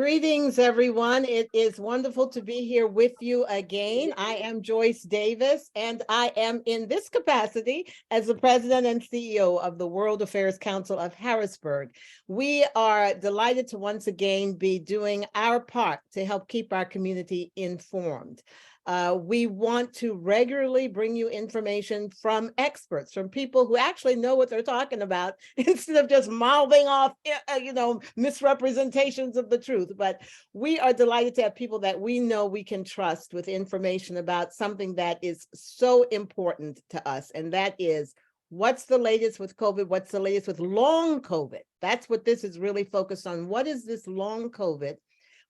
Greetings, everyone. It is wonderful to be here with you again. I am Joyce Davis, and I am in this capacity as the president and CEO of the World Affairs Council of Harrisburg. We are delighted to once again be doing our part to help keep our community informed. We want to regularly bring you information from experts, from people who actually know what they're talking about, instead of just mouthing off, misrepresentations of the truth. But we are delighted to have people that we know we can trust with information about something that is so important to us, and that is what's the latest with COVID, what's the latest with long COVID. That's what this is really focused on. What is this long COVID?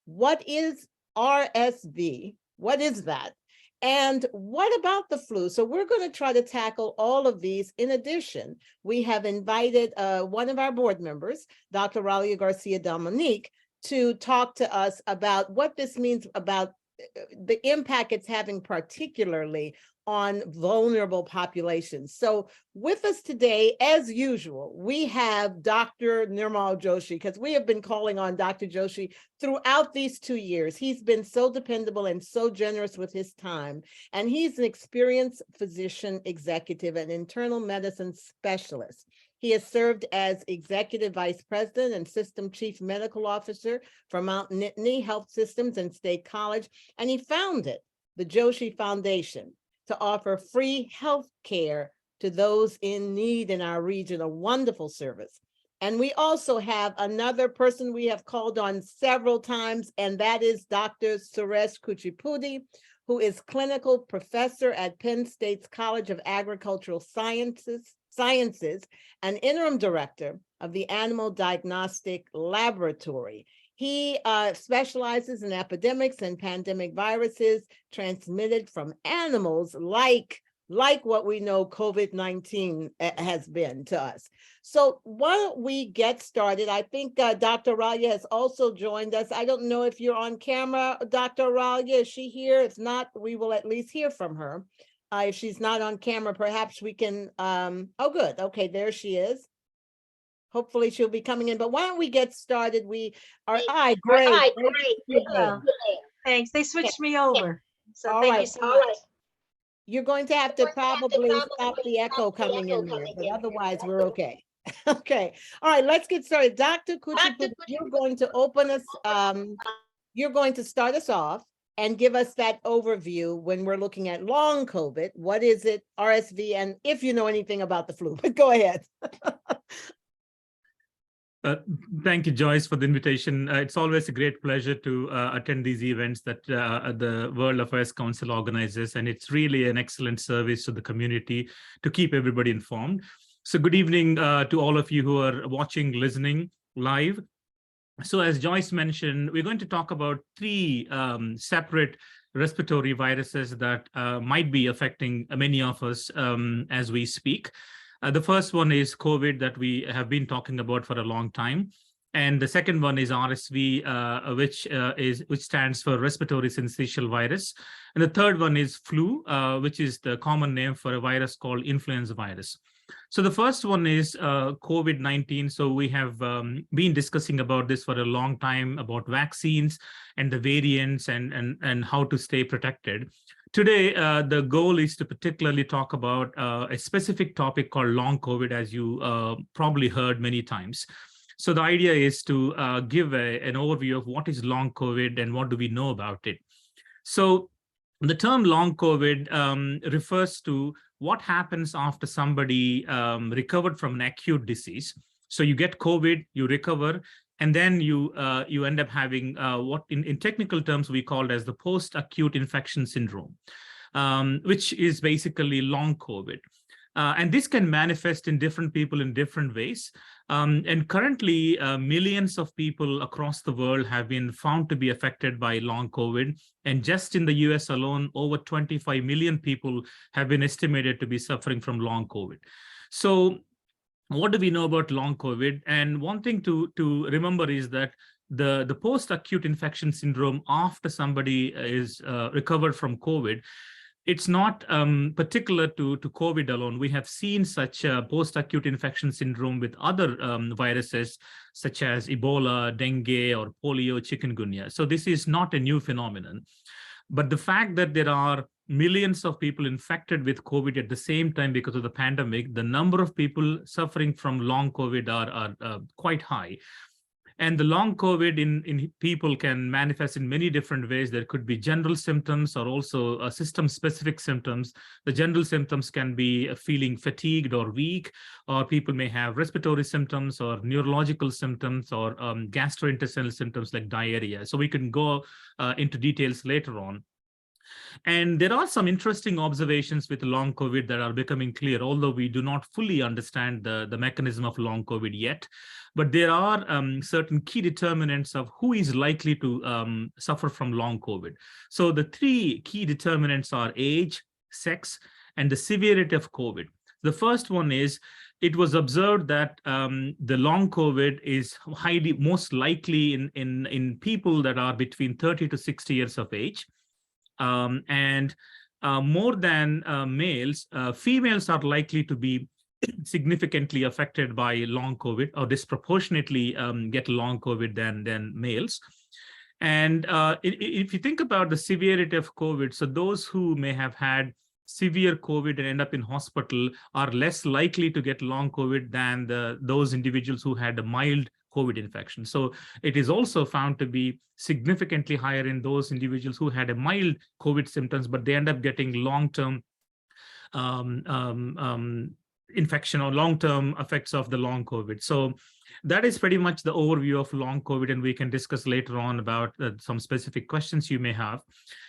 What is RSV? What is that? And what about the flu? So we're going to try to tackle all of these. In addition, we have invited one of our board members, Dr. Oralia Dominic, to talk to us about what this means about the impact it's having particularly on vulnerable populations. So with us today, as usual, we have Dr. Nirmal Joshi, because we have been calling on Dr. Joshi throughout these 2 years. He's been so dependable and so generous with his time. And he's an experienced physician executive and internal medicine specialist. He has served as Executive Vice President and System Chief Medical Officer for Mount Nittany Health Systems and State College, and he founded the Joshi Foundation to offer free health care to those in need in our region, a wonderful service. And we also have another person we have called on several times, and that is Dr. Suresh Kuchipudi, who is clinical professor at Penn State's College of Agricultural Sciences and interim director of the Animal Diagnostic Laboratory. He specializes in epidemics and pandemic viruses transmitted from animals, like what we know COVID-19 has been to us. So why don't we get started? I think Dr. Oralia has also joined us. I don't know if you're on camera, Dr. Oralia. Is she here? If not, we will at least hear from her. If she's not on camera, perhaps we can, oh, good. Okay, there she is. Hopefully she'll be coming in, but why don't we get started? We are, great. Yeah. Thanks, they switched me over. So all thank right. you so much. You're going to have to probably stop the echo coming in there, but otherwise we're okay. Okay, all right, let's get started. Dr. Kuchipudi, you're going to open us, you're going to start us off and give us that overview when we're looking at long COVID. What is it, RSV, and if you know anything about the flu, but go ahead. Thank you, Joyce, for the invitation. It's always a great pleasure to attend these events that the World Affairs Council organizes, and it's really an excellent service to the community to keep everybody informed. So good evening to all of you who are watching, listening live. So as Joyce mentioned, we're going to talk about three separate respiratory viruses that might be affecting many of us as we speak. The first one is COVID that we have been talking about for a long time. And the second one is RSV, which stands for respiratory syncytial virus. And the third one is flu, which is the common name for a virus called influenza virus. So the first one is COVID-19. So we have been discussing about this for a long time, about vaccines and the variants and how to stay protected. Today, the goal is to particularly talk about a specific topic called long COVID, as you probably heard many times. So the idea is to give an overview of what is long COVID and what do we know about it. So the term long COVID refers to what happens after somebody recovered from an acute disease. So you get COVID, you recover, and then you end up having what in technical terms we call as the post-acute infection syndrome, which is basically long COVID. And this can manifest in different people in different ways. And currently, millions of people across the world have been found to be affected by long COVID. And just in the US alone, over 25 million people have been estimated to be suffering from long COVID. So what do we know about long COVID? And one thing to remember is that the post-acute infection syndrome after somebody is recovered from COVID It's not particular to COVID alone. We have seen such post-acute infection syndrome with other viruses, such as Ebola, dengue, or polio, chikungunya. So this is not a new phenomenon. But the fact that there are millions of people infected with COVID at the same time because of the pandemic, the number of people suffering from long COVID are quite high. And the long COVID in people can manifest in many different ways. There could be general symptoms or also system-specific symptoms. The general symptoms can be feeling fatigued or weak, or people may have respiratory symptoms or neurological symptoms or gastrointestinal symptoms like diarrhea. So we can go into details later on. And there are some interesting observations with long COVID that are becoming clear, although we do not fully understand the mechanism of long COVID yet. But there are certain key determinants of who is likely to suffer from long COVID. So the three key determinants are age, sex, and the severity of COVID. The first one is, it was observed that the long COVID is most likely in people that are between 30 to 60 years of age. And more than males, females are likely to be significantly affected by long COVID, or disproportionately get long COVID than males. And if you think about the severity of COVID, so those who may have had severe COVID and end up in hospital are less likely to get long COVID than those individuals who had a mild COVID infection. So it is also found to be significantly higher in those individuals who had a mild COVID symptoms, but they end up getting long-term infection or long-term effects of the long COVID. So that is pretty much the overview of long COVID, and we can discuss later on about some specific questions you may have.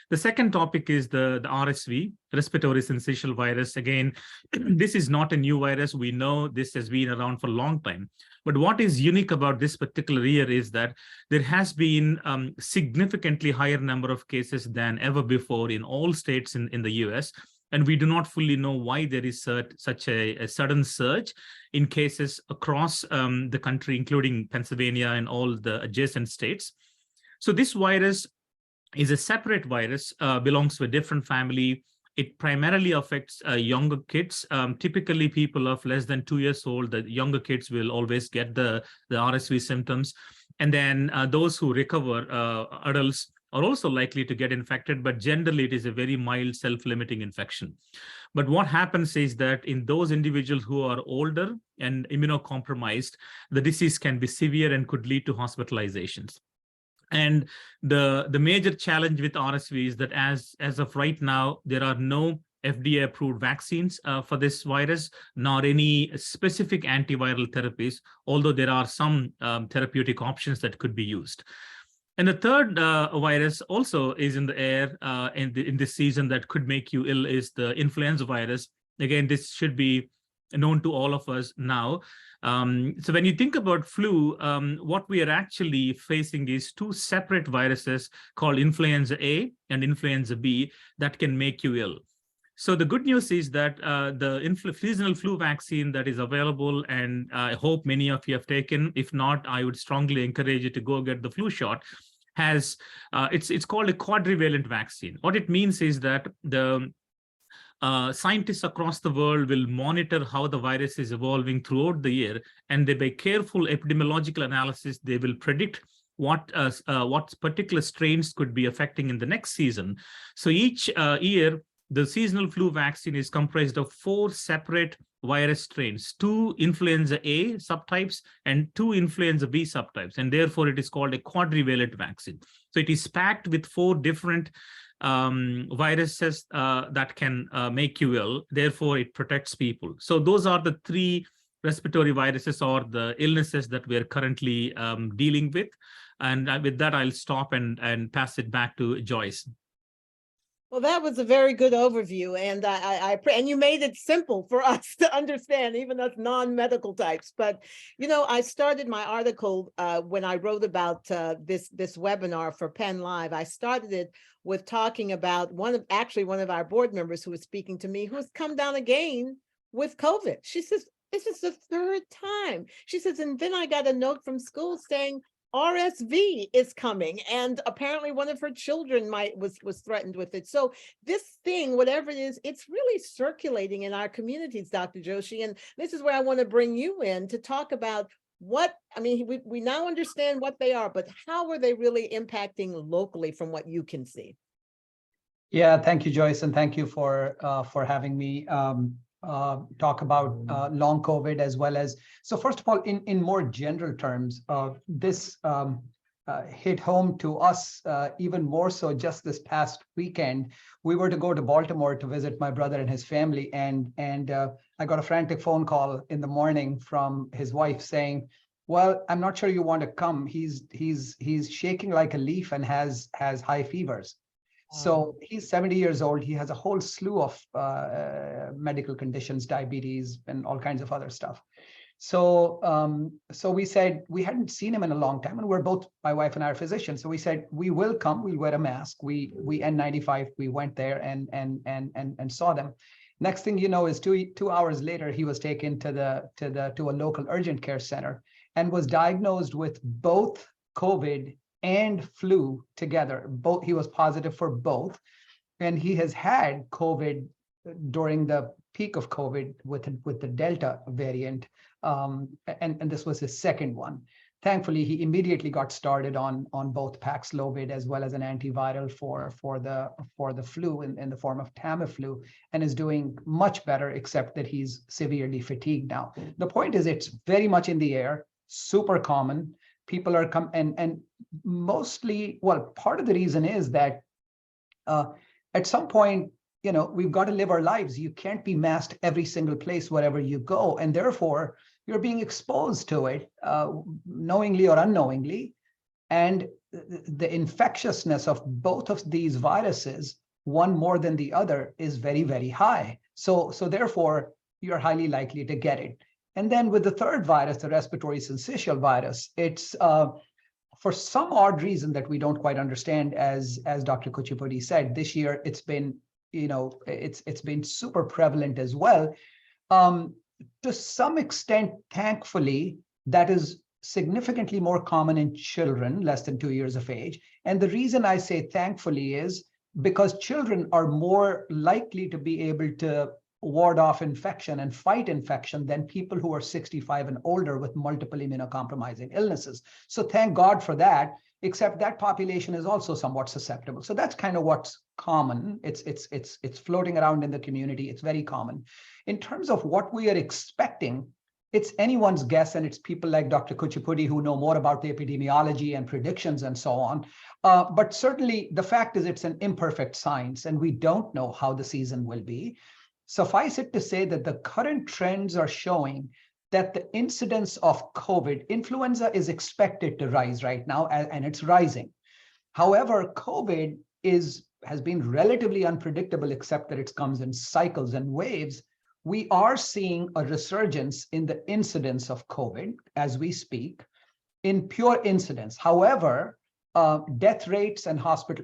The second topic is the RSV, respiratory syncytial virus. Again, this is not a new virus. We know this has been around for a long time. But what is unique about this particular year is that there has been significantly higher number of cases than ever before in all states in the US. And we do not fully know why there is such a sudden surge in cases across the country, including Pennsylvania and all the adjacent states. So this virus is a separate virus, belongs to a different family. It primarily affects younger kids, typically people of less than 2 years old. The younger kids will always get the RSV symptoms. And then those who recover, adults, are also likely to get infected, but generally it is a very mild self-limiting infection. But what happens is that in those individuals who are older and immunocompromised, the disease can be severe and could lead to hospitalizations. And the major challenge with RSV is that as of right now, there are no FDA-approved vaccines for this virus, nor any specific antiviral therapies, although there are some therapeutic options that could be used. And the third virus also is in the air in this season that could make you ill is the influenza virus. Again, this should be known to all of us now. So when you think about flu, what we are actually facing is two separate viruses called influenza A and influenza B that can make you ill. So the good news is that the seasonal flu vaccine that is available, and I hope many of you have taken, if not, I would strongly encourage you to go get the flu shot, has, it's called a quadrivalent vaccine. What it means is that the scientists across the world will monitor how the virus is evolving throughout the year, and they, by careful epidemiological analysis, they will predict what particular strains could be affecting in the next season. So each year, the seasonal flu vaccine is comprised of 4 separate virus strains, 2 influenza A subtypes and 2 influenza B subtypes, and therefore it is called a quadrivalent vaccine. So it is packed with 4 different viruses that can make you ill. Therefore, it protects people. So those are the 3 respiratory viruses or the illnesses that we are currently dealing with. And with that, I'll stop and pass it back to Joyce. Well, that was a very good overview, and and you made it simple for us to understand, even us non-medical types. But you know, I started my article when I wrote about this webinar for Penn Live. I started it with talking about one of our board members who was speaking to me, who has come down again with COVID. She says, "This is the 3rd time." She says, and then I got a note from school saying, RSV is coming, and apparently one of her children was threatened with it. So this thing, whatever it is, it's really circulating in our communities, Dr. Joshi. And this is where I want to bring you in to talk about what, I mean, we now understand what they are, but how are they really impacting locally from what you can see? Yeah, thank you, Joyce, and thank you for having me talk about long COVID as well as. So first of all, in more general terms, this hit home to us even more so just this past weekend. We were to go to Baltimore to visit my brother and his family, and I got a frantic phone call in the morning from his wife saying, "Well, I'm not sure you want to come. He's shaking like a leaf and has high fevers." So he's 70 years old. He has a whole slew of medical conditions, diabetes, and all kinds of other stuff. So we said we hadn't seen him in a long time, and we're both, my wife and I, are physicians. So we said we will come. We'll wear a mask. We N95. We went there and saw them. Next thing you know is two hours later, he was taken to a local urgent care center and was diagnosed with both COVID and flu together. Both, he was positive for both, and he has had COVID during the peak of COVID with the Delta variant, and this was his second one. Thankfully, he immediately got started on both Paxlovid as well as an antiviral for the flu in the form of Tamiflu, and is doing much better, except that he's severely fatigued now. The point is, it's very much in the air, super common. People are and mostly, well, part of the reason is that at some point, you know, we've got to live our lives. You can't be masked every single place wherever you go, and therefore you're being exposed to it, knowingly or unknowingly. And the infectiousness of both of these viruses, one more than the other, is very, very high. So therefore, you're highly likely to get it. And then with the third virus, the respiratory syncytial virus, it's for some odd reason that we don't quite understand, as Dr. Kuchipudi said, this year it's been, you know, it's been super prevalent as well. To some extent, thankfully, that is significantly more common in children less than 2 years of age. And the reason I say thankfully is because children are more likely to be able to ward off infection and fight infection than people who are 65 and older with multiple immunocompromising illnesses. So thank God for that, except that population is also somewhat susceptible. So that's kind of what's common. It's floating around in the community. It's very common. In terms of what we are expecting, it's anyone's guess, and it's people like Dr. Kuchipudi who know more about the epidemiology and predictions and so on. But certainly the fact is it's an imperfect science, and we don't know how the season will be. Suffice it to say that the current trends are showing that the incidence of COVID, influenza is expected to rise right now, and it's rising. However, COVID has been relatively unpredictable, except that it comes in cycles and waves. We are seeing a resurgence in the incidence of COVID as we speak, in pure incidence. However, death rates and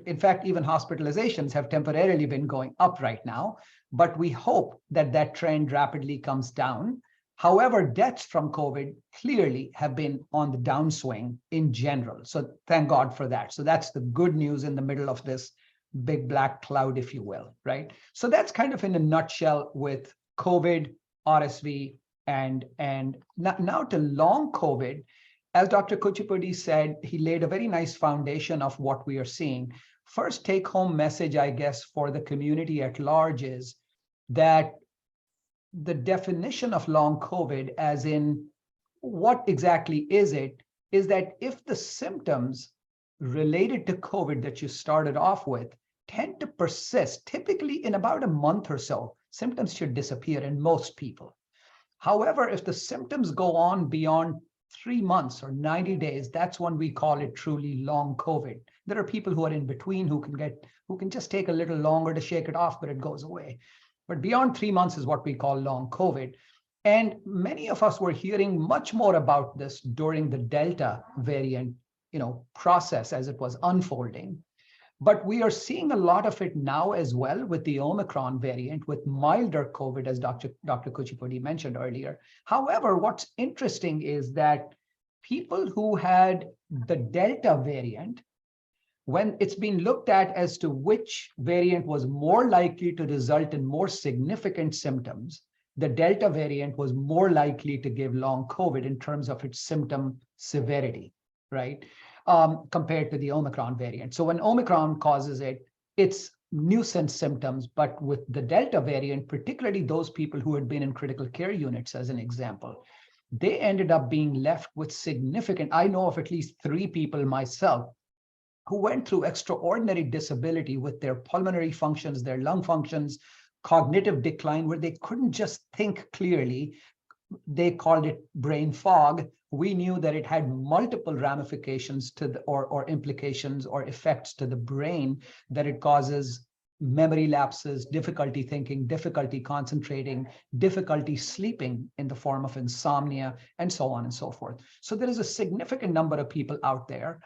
in fact, even hospitalizations have temporarily been going up right now, but we hope that that trend rapidly comes down. However, deaths from COVID clearly have been on the downswing in general. So thank God for that. So that's the good news in the middle of this big black cloud, if you will, right? So that's kind of in a nutshell with COVID, RSV, and now to long COVID. As Dr. Kuchipudi said, he laid a very nice foundation of what we are seeing. First take-home message, I guess, for the community at large is that the definition of long COVID, as in what exactly is it, is that if the symptoms related to COVID that you started off with tend to persist, typically in about a month or so, symptoms should disappear in most people. However, if the symptoms go on beyond 3 months or 90 days, that's when we call it truly long COVID. There are people who are in between who can just take a little longer to shake it off, but it goes away. But beyond 3 months is what we call long COVID. And many of us were hearing much more about this during the Delta variant, process as it was unfolding. But we are seeing a lot of it now as well with the Omicron variant, with milder COVID, as Dr. Kuchipudi mentioned earlier. However, what's interesting is that people who had the Delta variant, when it's been looked at as to which variant was more likely to result in more significant symptoms, the Delta variant was more likely to give long COVID in terms of its symptom severity, right? Compared to the Omicron variant. So when Omicron causes it, it's nuisance symptoms, but with the Delta variant, particularly those people who had been in critical care units, as an example, they ended up being left with significant, I know of at least 3 people myself, who went through extraordinary disability with their pulmonary functions, their lung functions, cognitive decline, where they couldn't just think clearly. They called it brain fog. We knew that it had multiple ramifications to the, or implications or effects to the brain, that it causes memory lapses, difficulty thinking, difficulty concentrating, difficulty sleeping in the form of insomnia, and so on and so forth. So there is a significant number of people out there.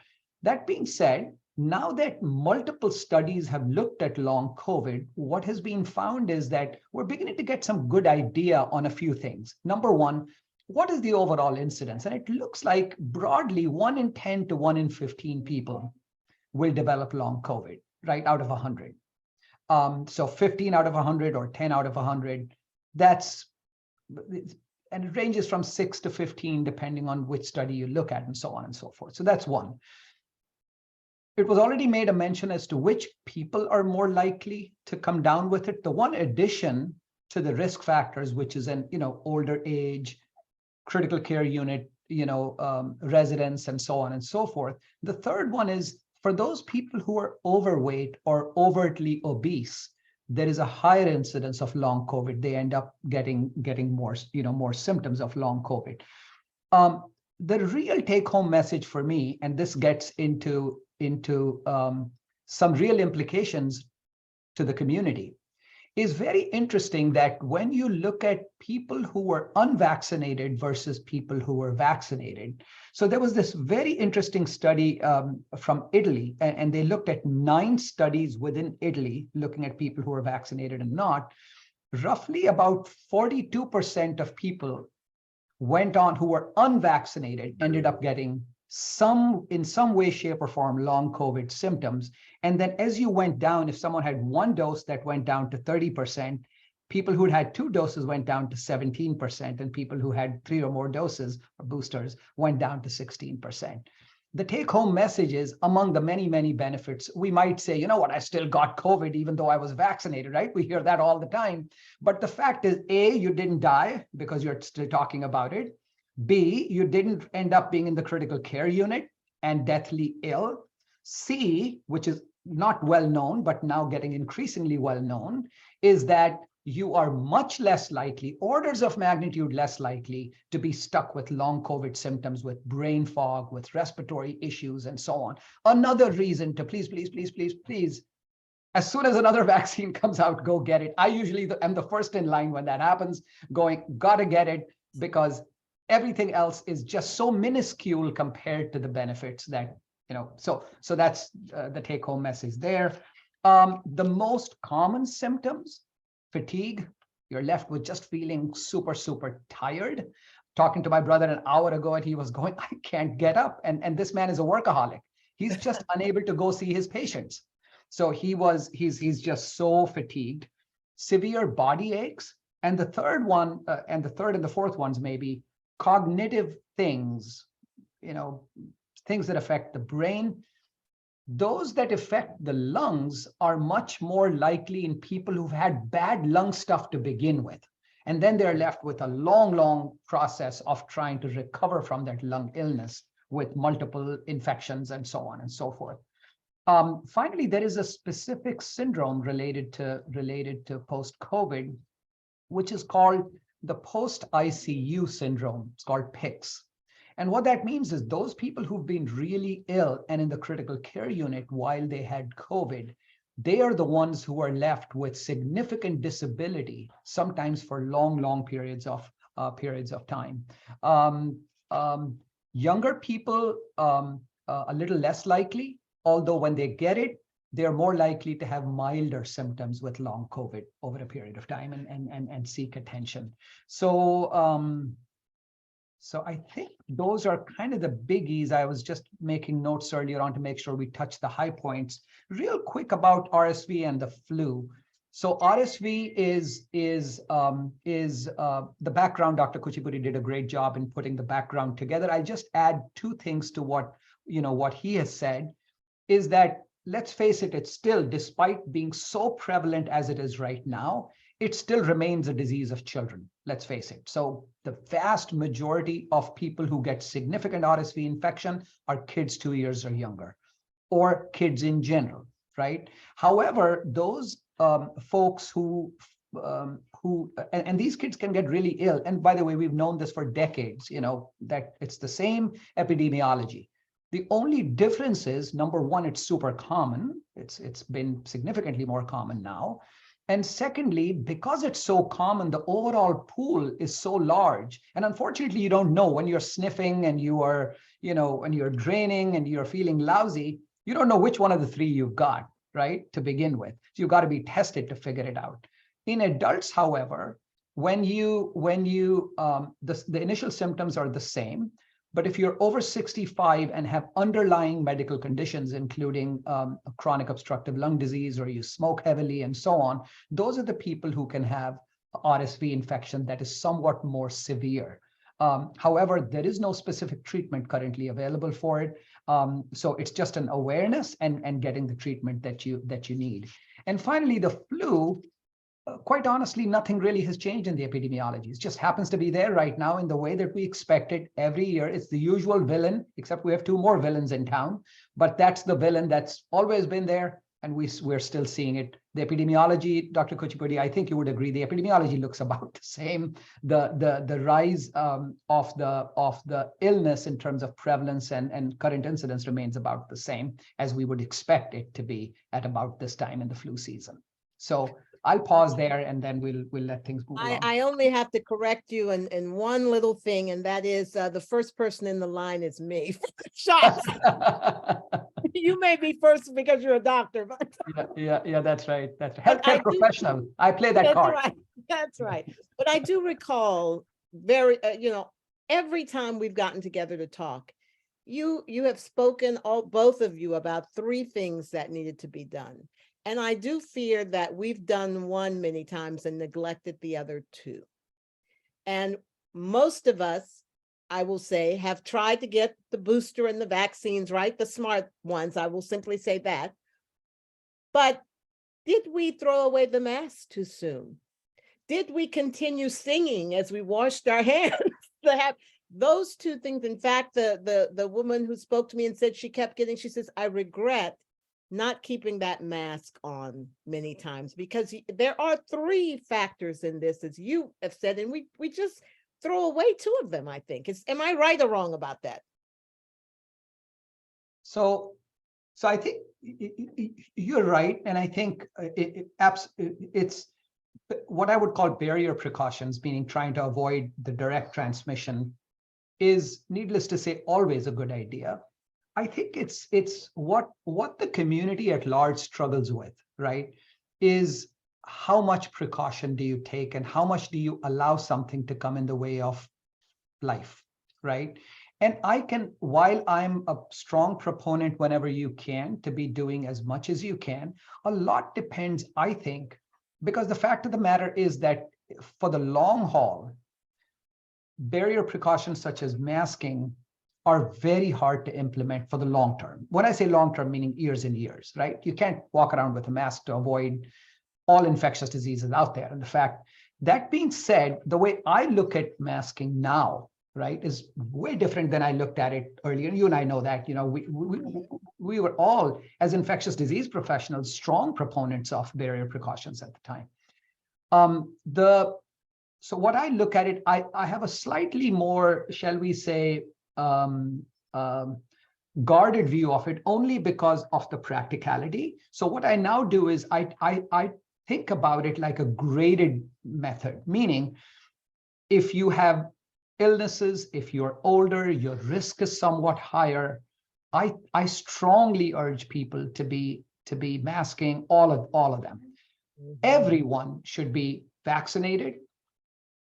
That being said, now that multiple studies have looked at long COVID, what has been found is that we're beginning to get some good idea on a few things. Number one, what is the overall incidence? And it looks like broadly 1 in 10 to 1 in 15 people will develop long COVID, right, out of 100. So 15 out of 100 or 10 out of 100, that's, and it ranges from 6 to 15, depending on which study you look at and so on and so forth. So that's one. It was already made a mention as to which people are more likely to come down with it. The one addition to the risk factors, which is an, older age, critical care unit, residents, and so on and so forth. The third one is for those people who are overweight or overtly obese, there is a higher incidence of long COVID. They end up getting more, more symptoms of long COVID. The real take-home message for me, and this gets into some real implications to the community, is very interesting that when you look at people who were unvaccinated versus people who were vaccinated. So there was this very interesting study from Italy, and they looked at 9 studies within Italy, looking at people who were vaccinated and not. Roughly about 42% of people went on who were unvaccinated, ended up getting in some way, shape, or form, long COVID symptoms. And then as you went down, if someone had 1 dose, that went down to 30%. People who had 2 doses went down to 17%, and people who had 3 or more doses or boosters went down to 16%. The take-home message is, among the many, many benefits, we might say, you know what, I still got COVID even though I was vaccinated, right? We hear that all the time. But the fact is, A, you didn't die because you're still talking about it. B, you didn't end up being in the critical care unit and deathly ill. C, which is not well known, but now getting increasingly well known, is that you are much less likely, orders of magnitude less likely, to be stuck with long COVID symptoms, with brain fog, with respiratory issues, and so on. Another reason to please, as soon as another vaccine comes out, go get it. I usually am the first in line when that happens, going, gotta get it, because everything else is just so minuscule compared to the benefits that, so that's the take-home message there. The most common symptoms: fatigue. You're left with just feeling super, super tired. Talking to my brother an hour ago, and he was going, I can't get up. And this man is a workaholic. He's just unable to go see his patients. So he's just so fatigued. Severe body aches. And the third one, and the fourth ones maybe cognitive things, things that affect the brain. Those that affect the lungs are much more likely in people who've had bad lung stuff to begin with. And then they're left with a long, long process of trying to recover from that lung illness with multiple infections and so on and so forth. Finally, there is a specific syndrome related to post-COVID, which is called the post-ICU syndrome. It's called PICS. And what that means is those people who've been really ill and in the critical care unit while they had COVID, they are the ones who are left with significant disability, sometimes for long, long periods of time. Younger people, a little less likely, although when they get it, they're more likely to have milder symptoms with long COVID over a period of time and seek attention. So So I think those are kind of the biggies. I was just making notes earlier on to make sure we touch the high points. Real quick about RSV and the flu. So RSV is the background. Dr. Kuchipudi did a great job in putting the background together. I just add two things to what he has said, is that let's face it, it's still, despite being so prevalent as it is right now, it still remains a disease of children. Let's face it. So the vast majority of people who get significant RSV infection are kids 2 years or younger, or kids in general, right? However, those folks who these kids can get really ill. And by the way, we've known this for decades, that it's the same epidemiology. The only difference is, number one, it's super common. It's been significantly more common now. And secondly, because it's so common, the overall pool is so large. And unfortunately, you don't know when you're sniffing and you are, when you're draining and you're feeling lousy, you don't know which one of the three you've got, right, to begin with. So you've got to be tested to figure it out. In adults, however, the initial symptoms are the same. But if you're over 65 and have underlying medical conditions, including chronic obstructive lung disease, or you smoke heavily and so on, those are the people who can have RSV infection that is somewhat more severe. However, there is no specific treatment currently available for it. So it's just an awareness and getting the treatment that you need. And finally, the flu. Quite honestly, nothing really has changed in the epidemiology. It just happens to be there right now in the way that we expect it every year. It's the usual villain, except we have two more villains in town. But that's the villain that's always been there, and we're still seeing it. The epidemiology, Dr. Kuchipudi, I think you would agree, the epidemiology looks about the same. The rise of the illness in terms of prevalence and current incidence remains about the same as we would expect it to be at about this time in the flu season. So I'll pause there, and then we'll let things move along. I only have to correct you in one little thing, and that is the first person in the line is me. Shots. You may be first because you're a doctor, but yeah, that's right. That's right. Healthcare professional. I play that that's card. right. That's right. But I do recall very, every time we've gotten together to talk, you have spoken, both of you, about three things that needed to be done. And I do fear that we've done one many times and neglected the other two. And most of us, I will say, have tried to get the booster and the vaccines, right? The smart ones, I will simply say that. But did we throw away the mask too soon? Did we continue singing as we washed our hands? To have those two things. In fact, the woman who spoke to me and said she says, I regret not keeping that mask on many times, because there are three factors in this, as you have said, and we just throw away two of them, I think. Am I right or wrong about that? So I think you're right. And I think it's what I would call barrier precautions, meaning trying to avoid the direct transmission, is, needless to say, always a good idea. I think it's what the community at large struggles with, right, is how much precaution do you take and how much do you allow something to come in the way of life, right? And while I'm a strong proponent whenever you can to be doing as much as you can, a lot depends, I think, because the fact of the matter is that for the long haul, barrier precautions such as masking are very hard to implement for the long term. When I say long term, meaning years and years, right? You can't walk around with a mask to avoid all infectious diseases out there. And the fact, that being said, the way I look at masking now, right, is way different than I looked at it earlier. And you and I know that, we were all, as infectious disease professionals, strong proponents of barrier precautions at the time. So what I look at it, I have a slightly more, shall we say, guarded view of it, only because of the practicality. So what I now do is I think about it like a graded method, meaning if you have illnesses, if you're older, your risk is somewhat higher, I strongly urge people to be masking all of them. Mm-hmm. Everyone should be vaccinated,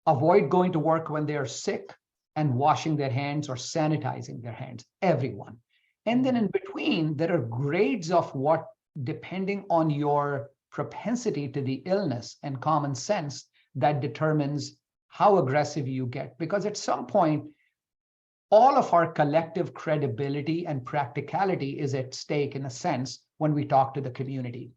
avoid going to work when they're sick, and washing their hands or sanitizing their hands, everyone. And then in between, there are grades of what, depending on your propensity to the illness and common sense, that determines how aggressive you get. Because at some point, all of our collective credibility and practicality is at stake in a sense when we talk to the community.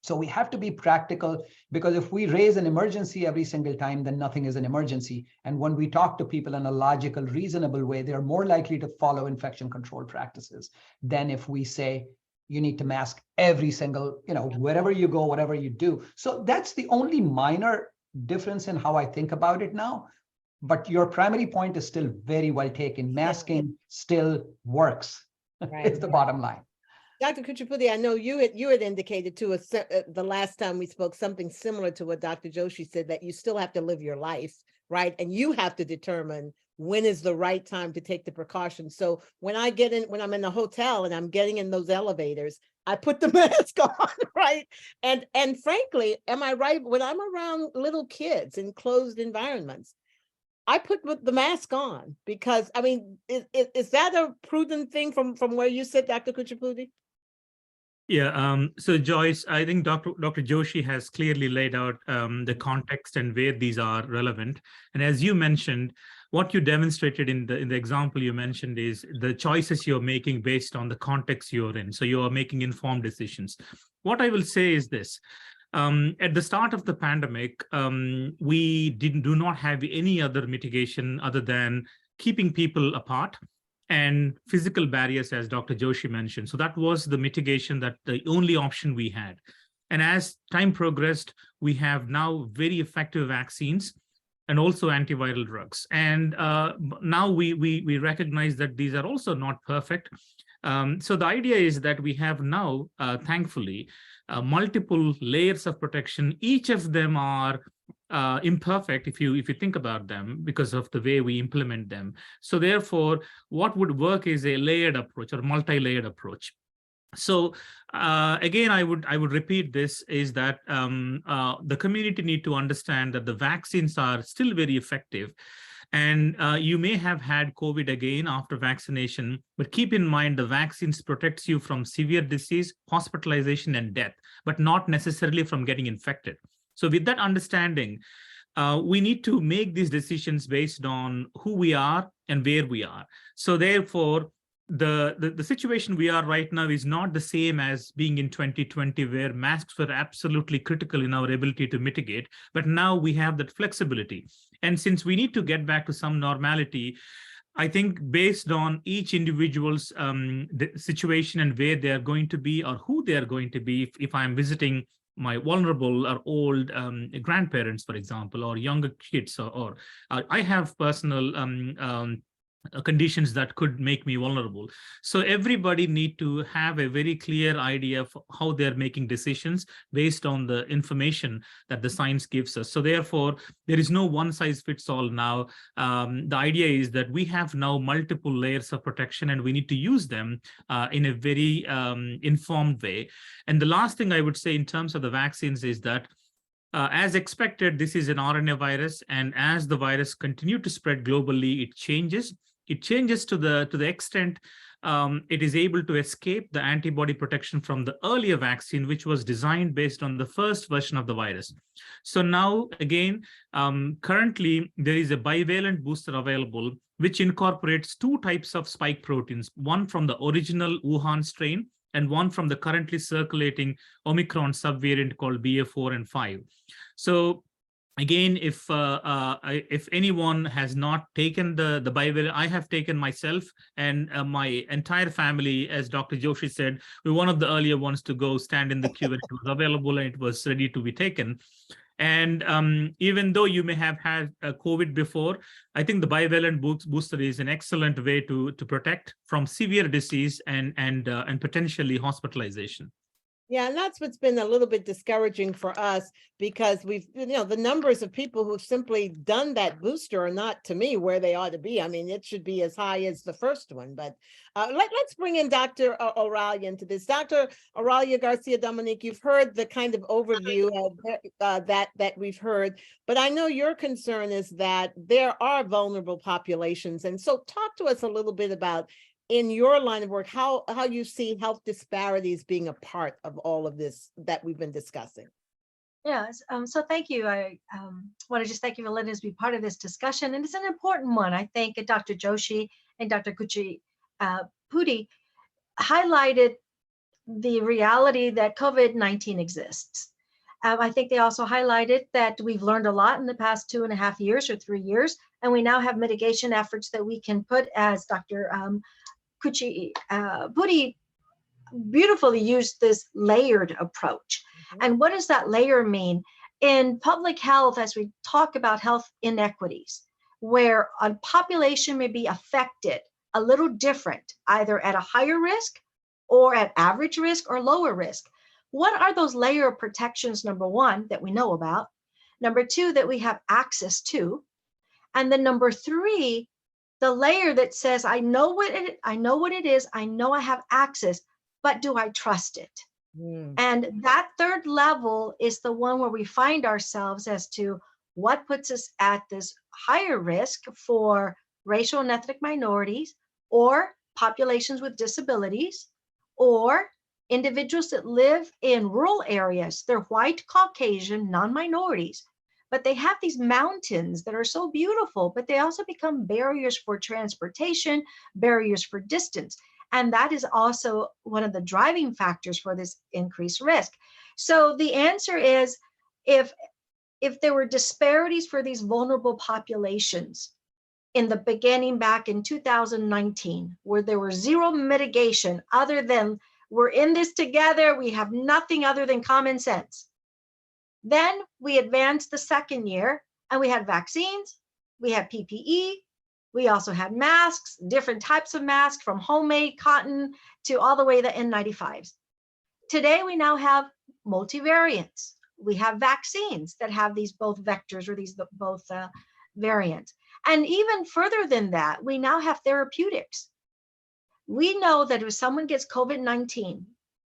So we have to be practical, because if we raise an emergency every single time, then nothing is an emergency. And when we talk to people in a logical, reasonable way, they're more likely to follow infection control practices than if we say, you need to mask every single, wherever you go, whatever you do. So that's the only minor difference in how I think about it now. But your primary point is still very well taken. Masking still works. Right. It's the bottom line. Dr. Kuchipudi, I know you had indicated to us the last time we spoke something similar to what Dr. Joshi said, that you still have to live your life, right? And you have to determine when is the right time to take the precautions. So when I'm in the hotel and I'm getting in those elevators, I put the mask on, right? And frankly, am I right? When I'm around little kids in closed environments, I put the mask on because, I mean, is that a prudent thing from where you sit, Dr. Kuchipudi? Yeah, so Joyce, I think Dr. Joshi has clearly laid out the context and where these are relevant. And as you mentioned, what you demonstrated in the example you mentioned is the choices you're making based on the context you're in. So you are making informed decisions. What I will say is this. At the start of the pandemic, we do not have any other mitigation other than keeping people apart and physical barriers, as Dr. Joshi mentioned. So that was the mitigation, that the only option we had. And as time progressed, we have now very effective vaccines and also antiviral drugs. And now we recognize that these are also not perfect. So the idea is that we have now, thankfully, multiple layers of protection. Each of them are imperfect if you think about them because of the way we implement them. So therefore, what would work is a layered approach or multi-layered approach. So again, I would repeat this, is that the community need to understand that the vaccines are still very effective. And you may have had COVID again after vaccination, but keep in mind the vaccines protects you from severe disease, hospitalization, and death, but not necessarily from getting infected. So with that understanding, we need to make these decisions based on who we are and where we are. So therefore, the situation we are right now is not the same as being in 2020, where masks were absolutely critical in our ability to mitigate. But now we have that flexibility. And since we need to get back to some normality, I think based on each individual's the situation and where they are going to be or who they are going to be, if I'm visiting my vulnerable or old grandparents, for example, or younger kids, or I have personal conditions that could make me vulnerable. So everybody need to have a very clear idea of how they're making decisions based on the information that the science gives us. So therefore, there is no one size fits all now. The idea is that we have now multiple layers of protection and we need to use them in a very informed way. And the last thing I would say in terms of the vaccines is that as expected, this is an RNA virus, and as the virus continues to spread globally, it changes. It changes to the extent it is able to escape the antibody protection from the earlier vaccine, which was designed based on the first version of the virus. So now, again, currently, there is a bivalent booster available, which incorporates two types of spike proteins, one from the original Wuhan strain and one from the currently circulating Omicron subvariant called BA4 and 5. So again, if anyone has not taken the bivalent, I have taken myself and my entire family, as Dr. Joshi said, we're one of the earlier ones to go stand in the queue when it was available and it was ready to be taken. And even though you may have had COVID before, I think the bivalent booster is an excellent way to protect from severe disease and potentially hospitalization. Yeah, and that's what's been a little bit discouraging for us because we've, the numbers of people who've simply done that booster are not, to me, where they ought to be. I mean, it should be as high as the first one. But let's bring in Dr. Oralia into this. Dr. Oralia Garcia Dominic, you've heard the kind of overview of that we've heard, but I know your concern is that there are vulnerable populations. And so talk to us a little bit about, in your line of work, how you see health disparities being a part of all of this that we've been discussing. Yes, so thank you. I want to just thank you for letting us be part of this discussion. And it's an important one. I think Dr. Joshi and Dr. Kuchipudi highlighted the reality that COVID-19 exists. I think they also highlighted that we've learned a lot in the past 2.5 years or 3 years, and we now have mitigation efforts that we can put, as Dr. Kuchipudi beautifully used, this layered approach. And what does that layer mean? In public health, as we talk about health inequities, where a population may be affected a little different, either at a higher risk or at average risk or lower risk. What are those layer of protections, number one, that we know about? Number two, that we have access to. And then number three, the layer that says, I know what it is, I know I have access, but do I trust it? And that third level is the one where we find ourselves as to what puts us at this higher risk for racial and ethnic minorities, or populations with disabilities, or individuals that live in rural areas. They're white, Caucasian, non-minorities, but they have these mountains that are so beautiful, but they also become barriers for transportation, barriers for distance. And that is also one of the driving factors for this increased risk. So the answer is, if there were disparities for these vulnerable populations in the beginning back in 2019, where there was zero mitigation other than we're in this together, we have nothing other than common sense. Then we advanced the second year and we had vaccines, we had PPE, we also had masks, different types of masks, from homemade cotton to all the way to N95s. Today, we now have multivariants. We have vaccines that have these both vectors, or these both variants. And even further than that, we now have therapeutics. We know that if someone gets COVID-19,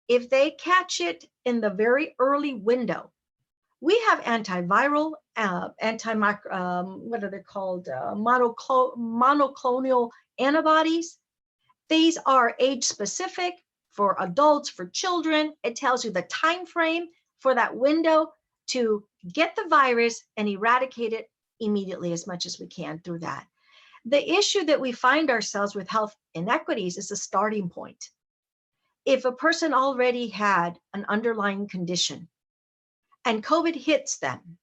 if they catch it in the very early window, we have antiviral, what are they called? Monoclonal antibodies. These are age specific for adults, for children. It tells you the time frame for that window to get the virus and eradicate it immediately as much as we can through that. The issue that we find ourselves with health inequities is a starting point. If a person already had an underlying condition and COVID hits them,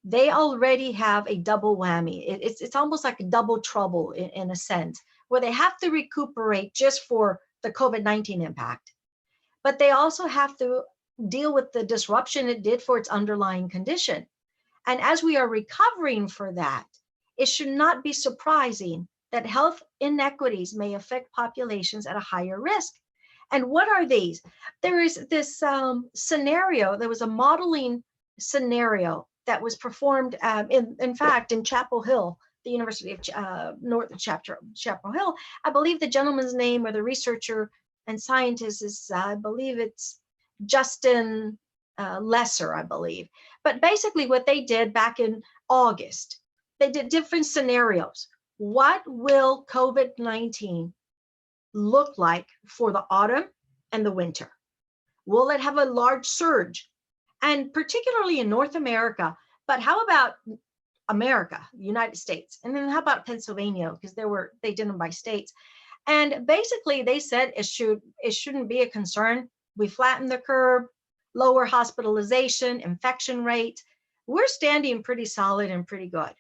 they already have a double whammy. It's almost like a double trouble in a sense, where they have to recuperate just for the COVID-19 impact, but they also have to deal with the disruption it did for its underlying condition. And as we are recovering for that, it should not be surprising that health inequities may affect populations at a higher risk. And what are these? There is this scenario, there was a modeling scenario that was performed, in fact, in Chapel Hill, the University of North Chapel Hill. I believe the gentleman's name, or the researcher and scientist, is, I believe it's Justin Lesser, I believe. But basically what they did back in August, they did different scenarios. What will COVID-19 look like for the autumn and the winter? Will it have a large surge? And particularly in North America, but how about America, United States? And then how about Pennsylvania? Because they did them by states. And basically they said it shouldn't be a concern. We flattened the curve, lower hospitalization, infection rate. We're standing pretty solid and pretty good,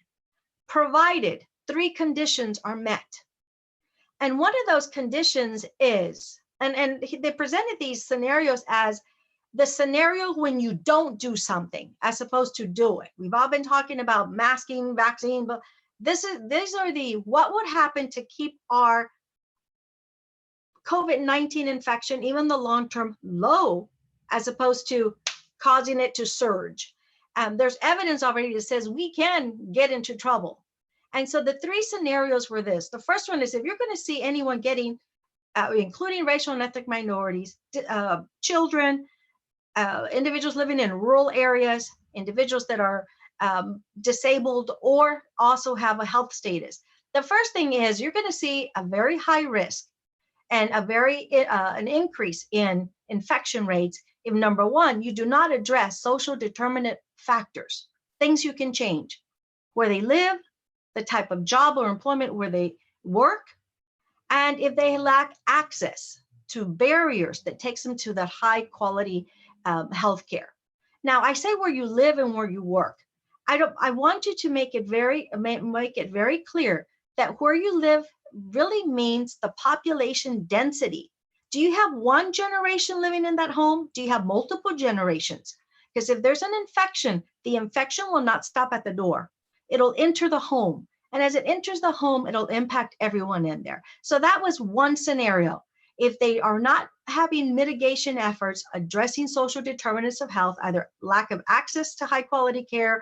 provided 3 conditions are met. And one of those conditions is, and they presented these scenarios as the scenario when you don't do something as opposed to do it. We've all been talking about masking, vaccine, but these are the, what would happen to keep our COVID-19 infection, even the long-term, low as opposed to causing it to surge. There's evidence already that says we can get into trouble. And so the three scenarios were this. The first one is if you're going to see anyone getting, including racial and ethnic minorities, children, individuals living in rural areas, individuals that are disabled or also have a health status. The first thing is you're going to see a very high risk and an increase in infection rates if, number one, you do not address social determinant factors, things you can change, where they live, the type of job or employment where they work, and if they lack access to barriers that takes them to that high quality healthcare. Now, I say where you live and where you work. I want you to make it very clear that where you live really means the population density. Do you have one generation living in that home? Do you have multiple generations? Because if there's an infection, the infection will not stop at the door. It'll enter the home. And as it enters the home, it'll impact everyone in there. So that was one scenario. If they are not having mitigation efforts addressing social determinants of health, either lack of access to high quality care,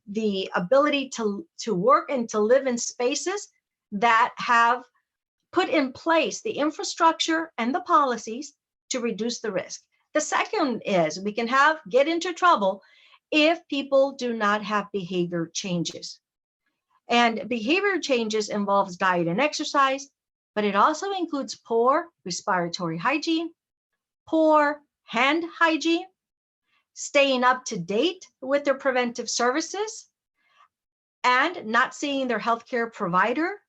the ability to work and to live in spaces that have put in place the infrastructure and the policies to reduce the risk. The second is we can get into trouble if people do not have behavior changes. And behavior changes involves diet and exercise, but it also includes poor respiratory hygiene, poor hand hygiene, staying up to date with their preventive services, and not seeing their healthcare provider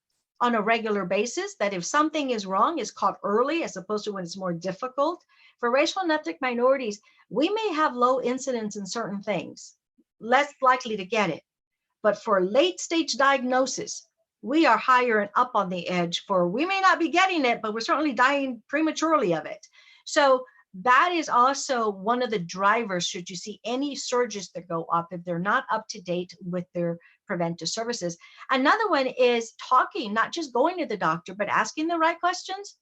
on a regular basis, that if something is wrong, is caught early as opposed to when it's more difficult. For racial and ethnic minorities, we may have low incidence in certain things, less likely to get it. But for late stage diagnosis, we are higher and up on the edge for, we may not be getting it, but we're certainly dying prematurely of it. So that is also one of the drivers should you see any surges that go up if they're not up to date with their preventive services. Another one is talking, not just going to the doctor, but asking the right questions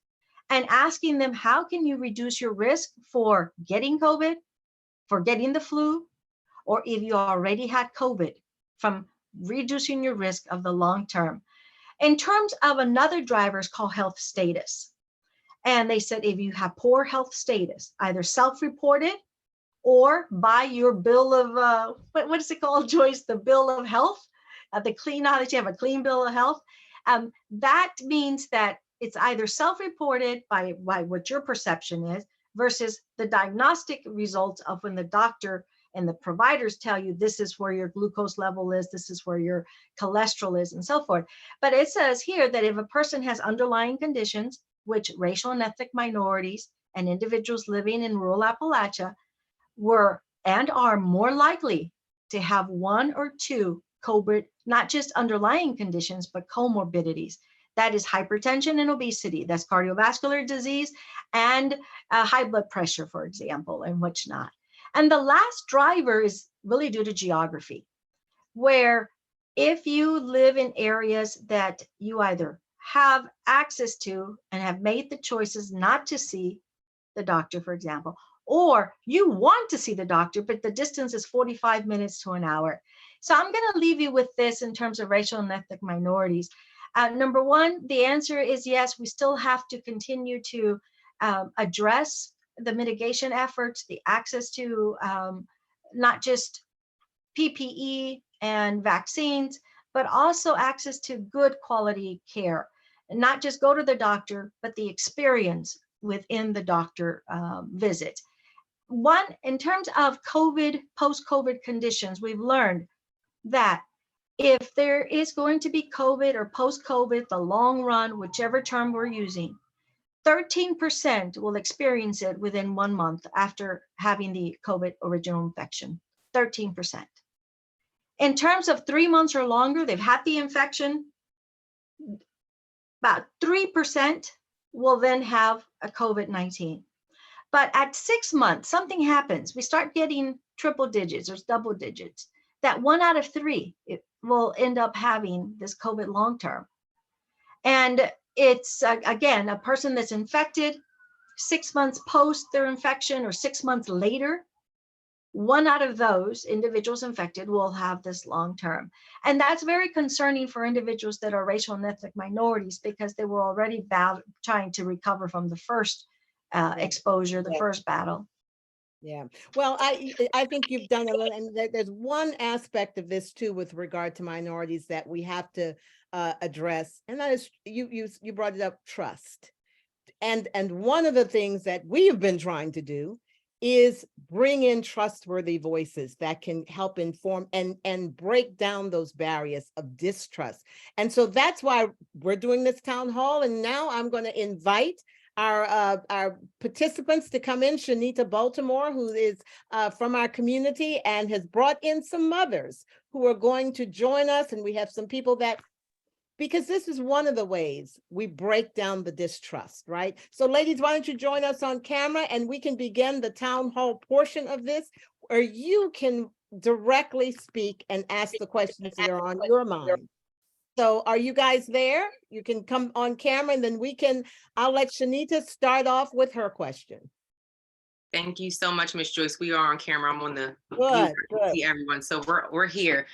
and asking them, how can you reduce your risk for getting COVID, for getting the flu, or if you already had COVID, from reducing your risk of the long term. In terms of another driver is called health status. And they said if you have poor health status, either self-reported or by your bill of, what is it called, Joyce? The bill of health, the clean, now that you have a clean bill of health. That means that it's either self-reported by what your perception is versus the diagnostic results of when the doctor and the providers tell you this is where your glucose level is, this is where your cholesterol is, and so forth. But it says here that if a person has underlying conditions, which racial and ethnic minorities and individuals living in rural Appalachia were and are more likely to have one or two COVID, not just underlying conditions, but comorbidities. That is hypertension and obesity, that's cardiovascular disease and high blood pressure, for example, and which not. And the last driver is really due to geography, where if you live in areas that you either have access to and have made the choices not to see the doctor, for example, or you want to see the doctor, but the distance is 45 minutes to an hour. So I'm going to leave you with this in terms of racial and ethnic minorities. Number one, the answer is yes, we still have to continue to address the mitigation efforts, the access to not just PPE and vaccines, but also access to good quality care. And not just go to the doctor, but the experience within the doctor visit. One, in terms of COVID, post-COVID conditions, we've learned that if there is going to be COVID or post-COVID, the long run, whichever term we're using, 13% will experience it within 1 month after having the COVID original infection, 13%. In terms of 3 months or longer, they've had the infection, about 3% will then have a COVID-19. But at 6 months, something happens. We start getting triple digits or double digits, that 1 out of 3 will end up having this COVID long term. And it's, again, a person that's infected 6 months post their infection or 6 months later, 1 out of those individuals infected will have this long term. And that's very concerning for individuals that are racial and ethnic minorities, because they were already trying to recover from the first exposure, the first battle. Yeah. Well, I think you've done a little, and there's one aspect of this too with regard to minorities that we have to address, and that is you brought it up, trust. And one of the things that we have been trying to do is bring in trustworthy voices that can help inform and break down those barriers of distrust. And so that's why we're doing this town hall. And now I'm going to invite our participants to come in. Shanita Baltimore, who is from our community and has brought in some mothers who are going to join us. And we have some people that, because this is one of the ways we break down the distrust, right? So ladies, why don't you join us on camera and we can begin the town hall portion of this, where you can directly speak and ask the questions that are on your mind. So are you guys there? You can come on camera and then I'll let Shanita start off with her question. Thank you so much, Ms. Joyce. We are on camera. I'm on the Good. see everyone. So we're here.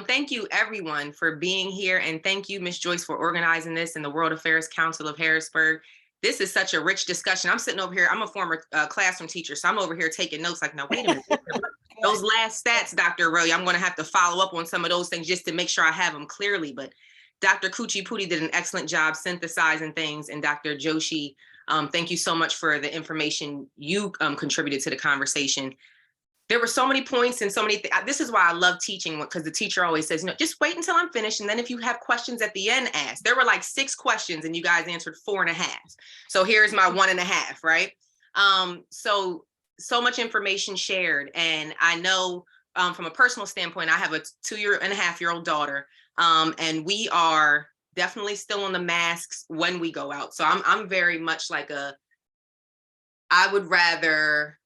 Thank you everyone for being here, and thank you, Ms. Joyce, for organizing this in the World Affairs Council of Harrisburg. This is such a rich discussion. I'm sitting over here. I'm a former classroom teacher, so I'm over here taking notes. Like, now wait a minute. Those last stats, Dr. Aurelia, I'm going to have to follow up on some of those things just to make sure I have them clearly. But Dr. Kuchipudi did an excellent job synthesizing things, and Dr. Joshi, thank you so much for the information you contributed to the conversation. There were so many points and so many things. This is why I love teaching, because the teacher always says, no, just wait until I'm finished. And then if you have questions at the end, ask. There were like 6 questions and you guys answered 4.5. So here's my 1.5, right? So much information shared. And I know from a personal standpoint, I have a 2.5-year-old daughter, and we are definitely still on the masks when we go out. So I'm very much like I would rather,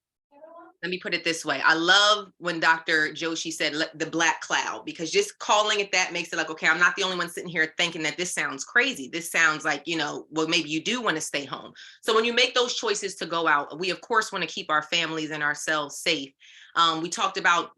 let me put it this way. I love when Dr. Joshi said the black cloud, because just calling it that makes it like, okay, I'm not the only one sitting here thinking that this sounds crazy. This sounds like, well, maybe you do want to stay home. So when you make those choices to go out, we of course want to keep our families and ourselves safe. We talked about,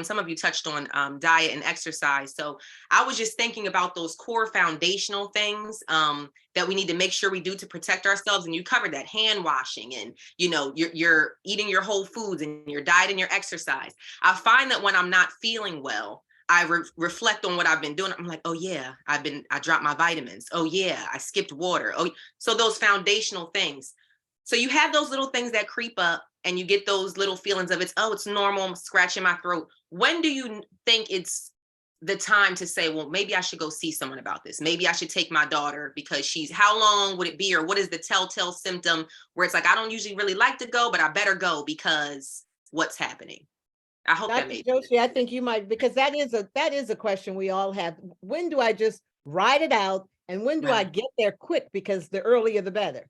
some of you touched on diet and exercise. So I was just thinking about those core foundational things that we need to make sure we do to protect ourselves. And you covered that, hand washing, and you're eating your whole foods and your diet and your exercise. I find that when I'm not feeling well, I reflect on what I've been doing. I'm like, oh yeah, I dropped my vitamins. Oh yeah, I skipped water. Oh, so those foundational things. So you have those little things that creep up and you get those little feelings of it's normal, I'm scratching my throat. When do you think it's the time to say, well, maybe I should go see someone about this? Maybe I should take my daughter, because how long would it be? Or what is the telltale symptom where it's like, I don't usually really like to go, but I better go because what's happening? I hope that makes sense. Joshi, I think you might, because that is a question we all have. When do I just ride it out? And when do I get there quick? Because the earlier, the better.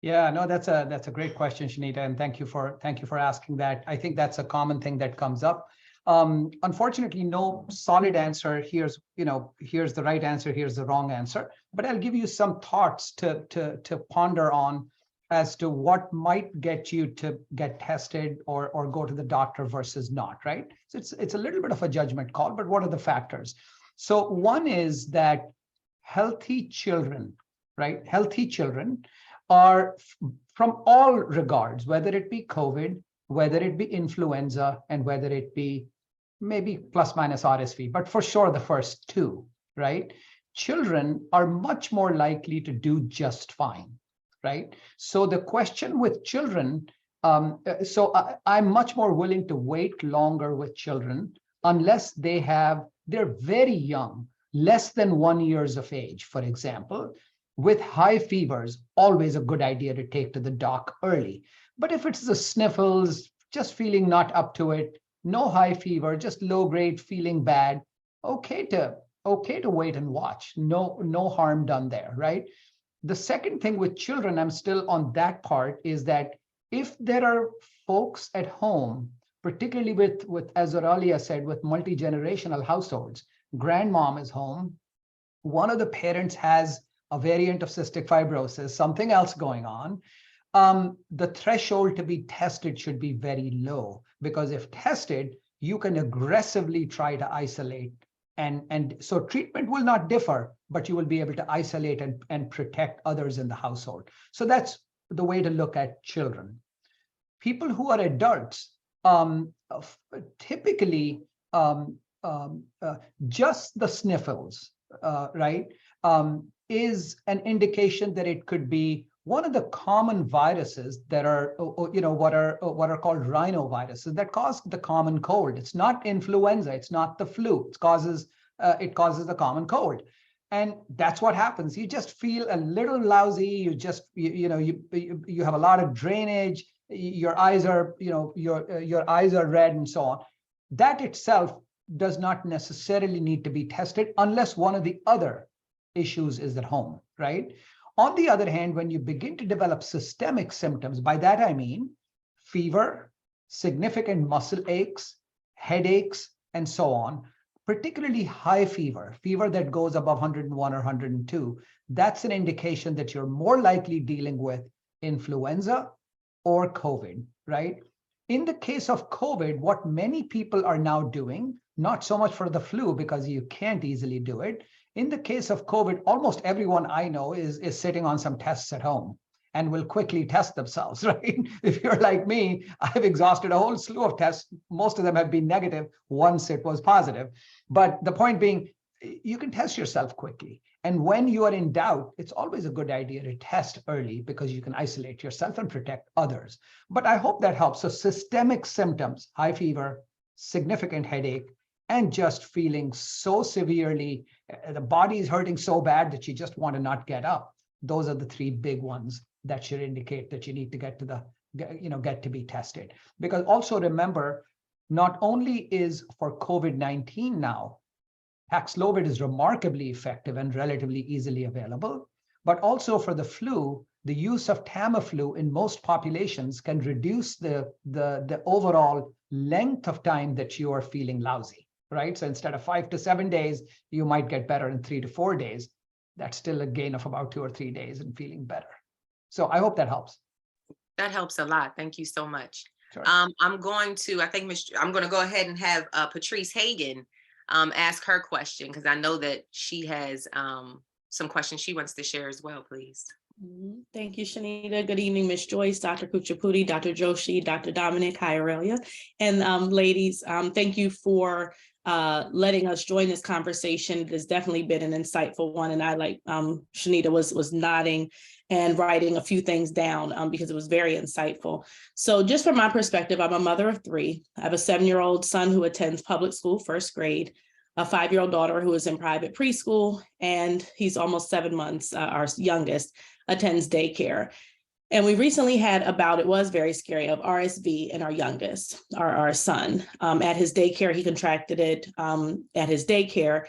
Yeah, no, that's a great question, Shanita, and thank you for asking that. I think that's a common thing that comes up. Unfortunately, no solid answer. Here's the right answer, here's the wrong answer. But I'll give you some thoughts to ponder on as to what might get you to get tested or go to the doctor versus not, right? So it's a little bit of a judgment call, but what are the factors? So one is that healthy children, right? Healthy children are, from all regards, whether it be COVID, whether it be influenza, and whether it be maybe plus minus RSV, but for sure the first 2, right? Children are much more likely to do just fine, right? So the question with children, I'm much more willing to wait longer with children unless they're very young, less than 1 year of age, for example. With high fevers, always a good idea to take to the doc early. But if it's the sniffles, just feeling not up to it, no high fever, just low grade, feeling bad, okay to wait and watch. No harm done there, right? The second thing with children, I'm still on that part, is that if there are folks at home, particularly with as Oralia said, with multi-generational households, grandmom is home, one of the parents has a variant of cystic fibrosis, something else going on, the threshold to be tested should be very low, because if tested, you can aggressively try to isolate. And so treatment will not differ, but you will be able to isolate and protect others in the household. So that's the way to look at children. People who are adults, typically just the sniffles, right, is an indication that it could be one of the common viruses that are, what are called rhinoviruses that cause the common cold. It's not influenza, it's not the flu. It causes the common cold, and that's what happens. You just feel a little lousy. You just you have a lot of drainage. Your eyes are your eyes are red and so on. That itself does not necessarily need to be tested unless one of the other issues is at home, right? On the other hand, when you begin to develop systemic symptoms, by that I mean fever, significant muscle aches, headaches, and so on, particularly high fever that goes above 101 or 102, that's an indication that you're more likely dealing with influenza or COVID, right? In the case of COVID, what many people are now doing, not so much for the flu because you can't easily do it. In the case of COVID, almost everyone I know is sitting on some tests at home and will quickly test themselves, right? If you're like me, I've exhausted a whole slew of tests. Most of them have been negative once it was positive. But the point being, you can test yourself quickly. And when you are in doubt, it's always a good idea to test early because you can isolate yourself and protect others. But I hope that helps. So systemic symptoms, high fever, significant headache, and just feeling so severely, the body is hurting so bad that you just want to not get up. Those are the three big ones that should indicate that you need to get to be tested. Because also remember, not only is for COVID-19 now, Paxlovid is remarkably effective and relatively easily available, but also for the flu, the use of Tamiflu in most populations can reduce the overall length of time that you are feeling lousy, right? So instead of 5 to 7 days, you might get better in 3 to 4 days. That's still a gain of about 2 or 3 days and feeling better. So I hope that helps. That helps a lot. Thank you so much. Sure. I'm going to go ahead and have Patrice Hagan ask her question, because I know that she has some questions she wants to share as well, please. Thank you, Shanita. Good evening, Ms. Joyce, Dr. Kuchipudi, Dr. Joshi, Dr. Dominic. Hi, Oralia. And ladies, thank you for letting us join this conversation. It has definitely been an insightful one. And I, like Shanita, was nodding and writing a few things down because it was very insightful. So just from my perspective, I'm a mother of 3. I have a 7-year-old son who attends public school, 1st grade, a 5-year-old daughter who is in private preschool, and he's almost 7 months, our youngest, attends daycare. And we recently had it was very scary, of RSV in our youngest, our son. At his daycare, he contracted it at his daycare.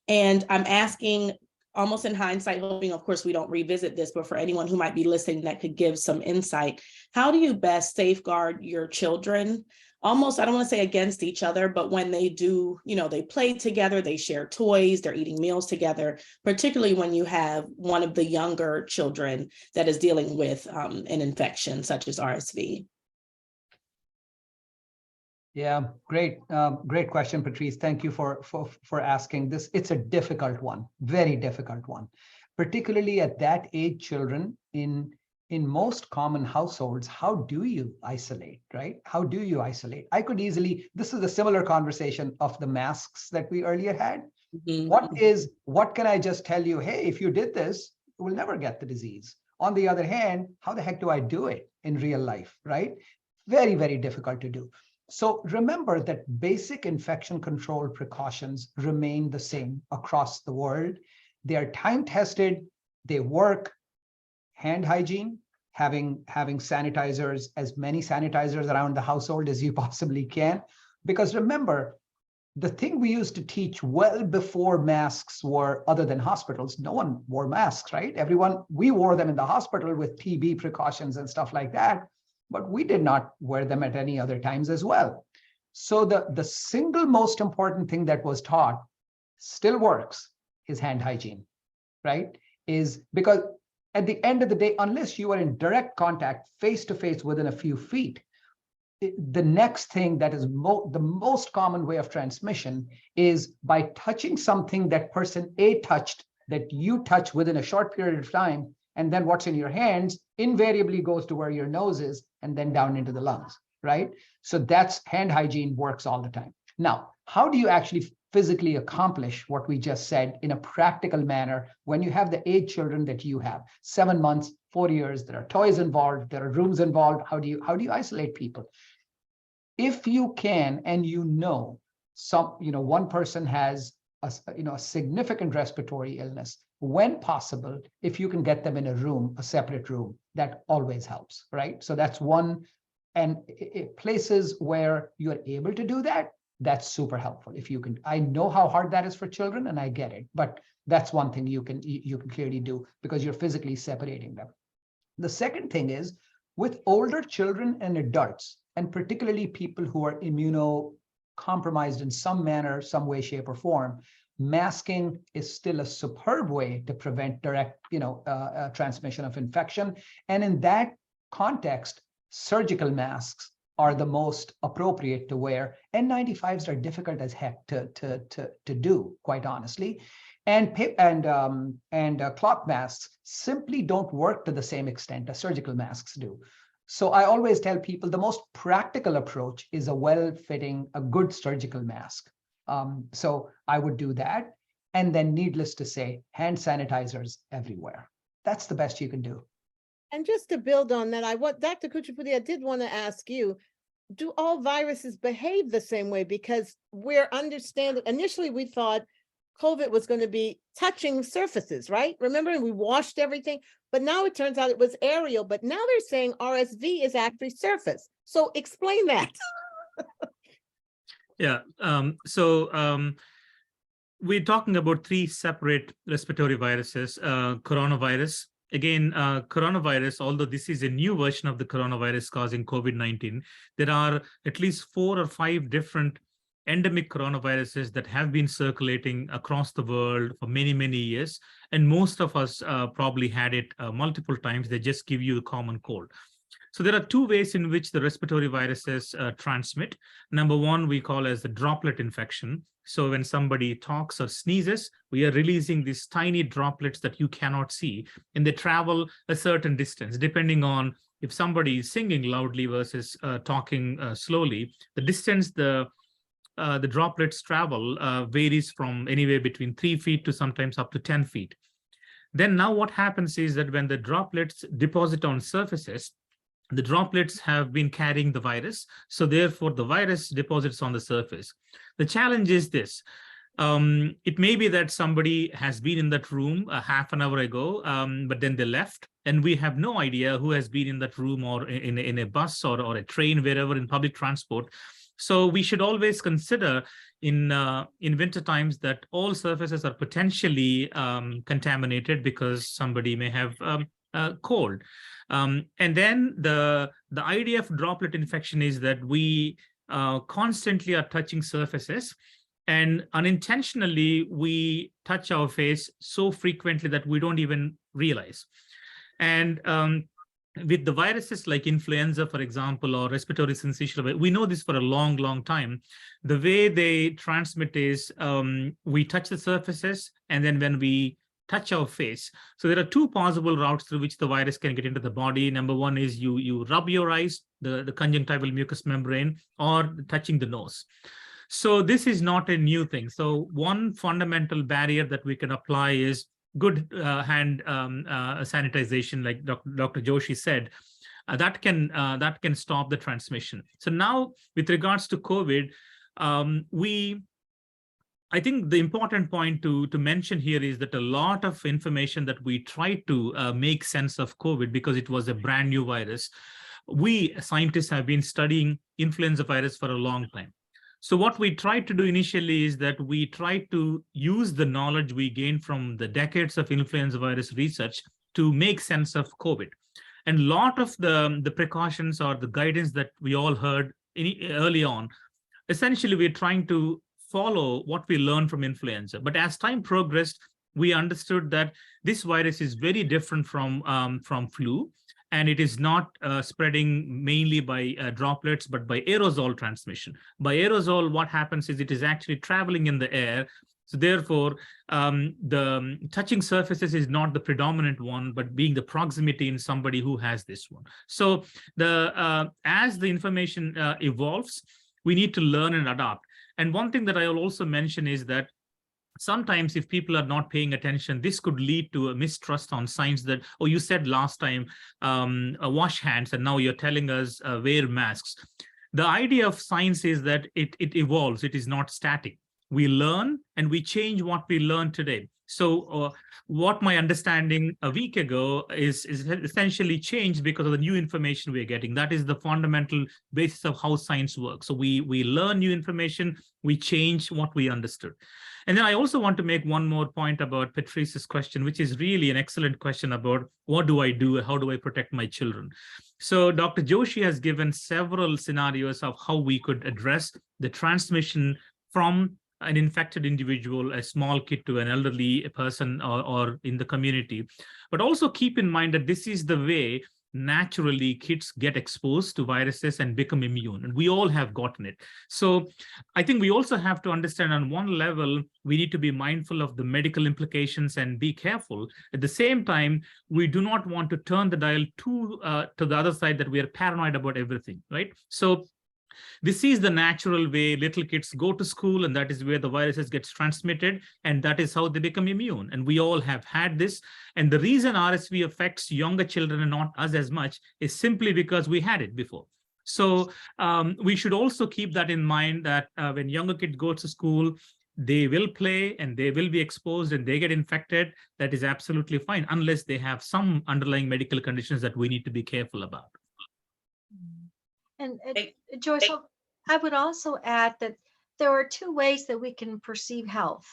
And I'm asking, almost in hindsight, hoping, of course, we don't revisit this, but for anyone who might be listening that could give some insight, how do you best safeguard your children? Almost, I don't want to say against each other, but when they do, they play together, they share toys, they're eating meals together, particularly when you have one of the younger children that is dealing with an infection such as RSV. Yeah, great question, Patrice. Thank you for asking this. It's a difficult one, very difficult one, particularly at that age children in most common households. How do you isolate, right? How do you isolate? This is a similar conversation of the masks that we earlier had. Mm-hmm. What can I just tell you? Hey, if you did this, you will never get the disease. On the other hand, how the heck do I do it in real life, right? Very, very difficult to do. So remember that basic infection control precautions remain the same across the world. They are time tested, they work. Hand hygiene, having sanitizers, as many sanitizers around the household as you possibly can. Because remember, the thing we used to teach well before masks were, other than hospitals, no one wore masks, right? We wore them in the hospital with TB precautions and stuff like that, but we did not wear them at any other times as well. So the single most important thing that was taught still works is hand hygiene, right? Is because at the end of the day, unless you are in direct contact face to face within a few feet, the next thing that is the most common way of transmission is by touching something that person A touched, that you touch within a short period of time, and then what's in your hands invariably goes to where your nose is and then down into the lungs, right? So that's hand hygiene works all the time. Now, how do you actually physically accomplish what we just said in a practical manner when you have the age children that you have, 7 months, 4 years, there are toys involved, there are rooms involved? How do you isolate people? If you can, and one person has a significant respiratory illness, when possible, if you can get them in a room, a separate room, that always helps, right? So that's one. And places where you're able to do that, that's super helpful. If you can, I know how hard that is for children, and I get it, but that's one thing you can clearly do because you're physically separating them. The second thing is with older children and adults, and particularly people who are immunocompromised in some manner, some way, shape, or form, masking is still a superb way to prevent direct, transmission of infection. And in that context, surgical masks are the most appropriate to wear. N95s are difficult as heck to do, quite honestly. And cloth masks simply don't work to the same extent as surgical masks do. So I always tell people the most practical approach is a well-fitting, a good surgical mask. So I would do that. And then needless to say, hand sanitizers everywhere. That's the best you can do. And just to build on that, Dr. Kuchipudi, I did want to ask you, do all viruses behave the same way? Because we're understanding, initially we thought COVID was going to be touching surfaces, right? Remember, we washed everything, but now it turns out it was aerial, but now they're saying RSV is actually surface. So explain that. Yeah, we're talking about 3 separate respiratory viruses. Coronavirus, again, coronavirus, although this is a new version of the coronavirus causing COVID-19, there are at least 4 or 5 different endemic coronaviruses that have been circulating across the world for many, many years. And most of us probably had it multiple times. They just give you a common cold. So there are 2 ways in which the respiratory viruses transmit. Number one, we call as the droplet infection. So when somebody talks or sneezes, we are releasing these tiny droplets that you cannot see, and they travel a certain distance, depending on if somebody is singing loudly versus talking slowly. The distance the droplets travel varies from anywhere between 3 feet to sometimes up to 10 feet. Then now what happens is that when the droplets deposit on surfaces, the droplets have been carrying the virus. So therefore, the virus deposits on the surface. The challenge is this. It may be that somebody has been in that room a half an hour ago, but then they left, and we have no idea who has been in that room or in a bus or a train, wherever in public transport. So we should always consider in winter times that all surfaces are potentially contaminated because somebody may have cold. And then the idea of droplet infection is that we constantly are touching surfaces, and unintentionally we touch our face so frequently that we don't even realize. And with the viruses like influenza, for example, or respiratory syncytial, we know this for a long, long time. The way they transmit is we touch the surfaces, and then when we touch our face. So there are 2 possible routes through which the virus can get into the body. Number one is you rub your eyes, the conjunctival mucous membrane, or touching the nose. So this is not a new thing. So one fundamental barrier that we can apply is good hand sanitization, like Dr. Joshi said. That can stop the transmission. So now, with regards to COVID, I think the important point to mention here is that a lot of information that we tried to make sense of COVID, because it was a brand new virus, we scientists have been studying influenza virus for a long time. So what we tried to do initially is that we tried to use the knowledge we gained from the decades of influenza virus research to make sense of COVID. And a lot of the precautions or the guidance that we all heard early on, essentially we're trying to follow what we learned from influenza. But as time progressed, we understood that this virus is very different from flu, and it is not spreading mainly by droplets, but by aerosol transmission. By aerosol, what happens is it is actually traveling in the air. So therefore, the touching surfaces is not the predominant one, but being the proximity in somebody who has this one. So as the information evolves, we need to learn and adapt. And one thing that I will also mention is that sometimes if people are not paying attention, this could lead to a mistrust on science that, oh, you said last time, wash hands, and now you're telling us wear masks. The idea of science is that it evolves, it is not static. We learn and we change what we learn today. So what my understanding a week ago is essentially changed because of the new information we're getting. That is the fundamental basis of how science works. So we learn new information, we change what we understood. And then I also want to make one more point about Patrice's question, which is really an excellent question about what do I do? How do I protect my children? So Dr. Joshi has given several scenarios of how we could address the transmission from an infected individual, a small kid, to an elderly person or in the community. But also keep in mind that this is the way naturally kids get exposed to viruses and become immune, and we all have gotten it. So I think we also have to understand, on one level, we need to be mindful of the medical implications and be careful. At the same time, we do not want to turn the dial to the other side, that we are paranoid about everything, right? So this is the natural way little kids go to school, and that is where the viruses gets transmitted, and that is how they become immune. And we all have had this. And the reason RSV affects younger children and not us as much is simply because we had it before. So we should also keep that in mind, that when younger kids go to school, they will play and they will be exposed and they get infected. That is absolutely fine, unless they have some underlying medical conditions that we need to be careful about. And Joyce, I would also add that there are two ways that we can perceive health.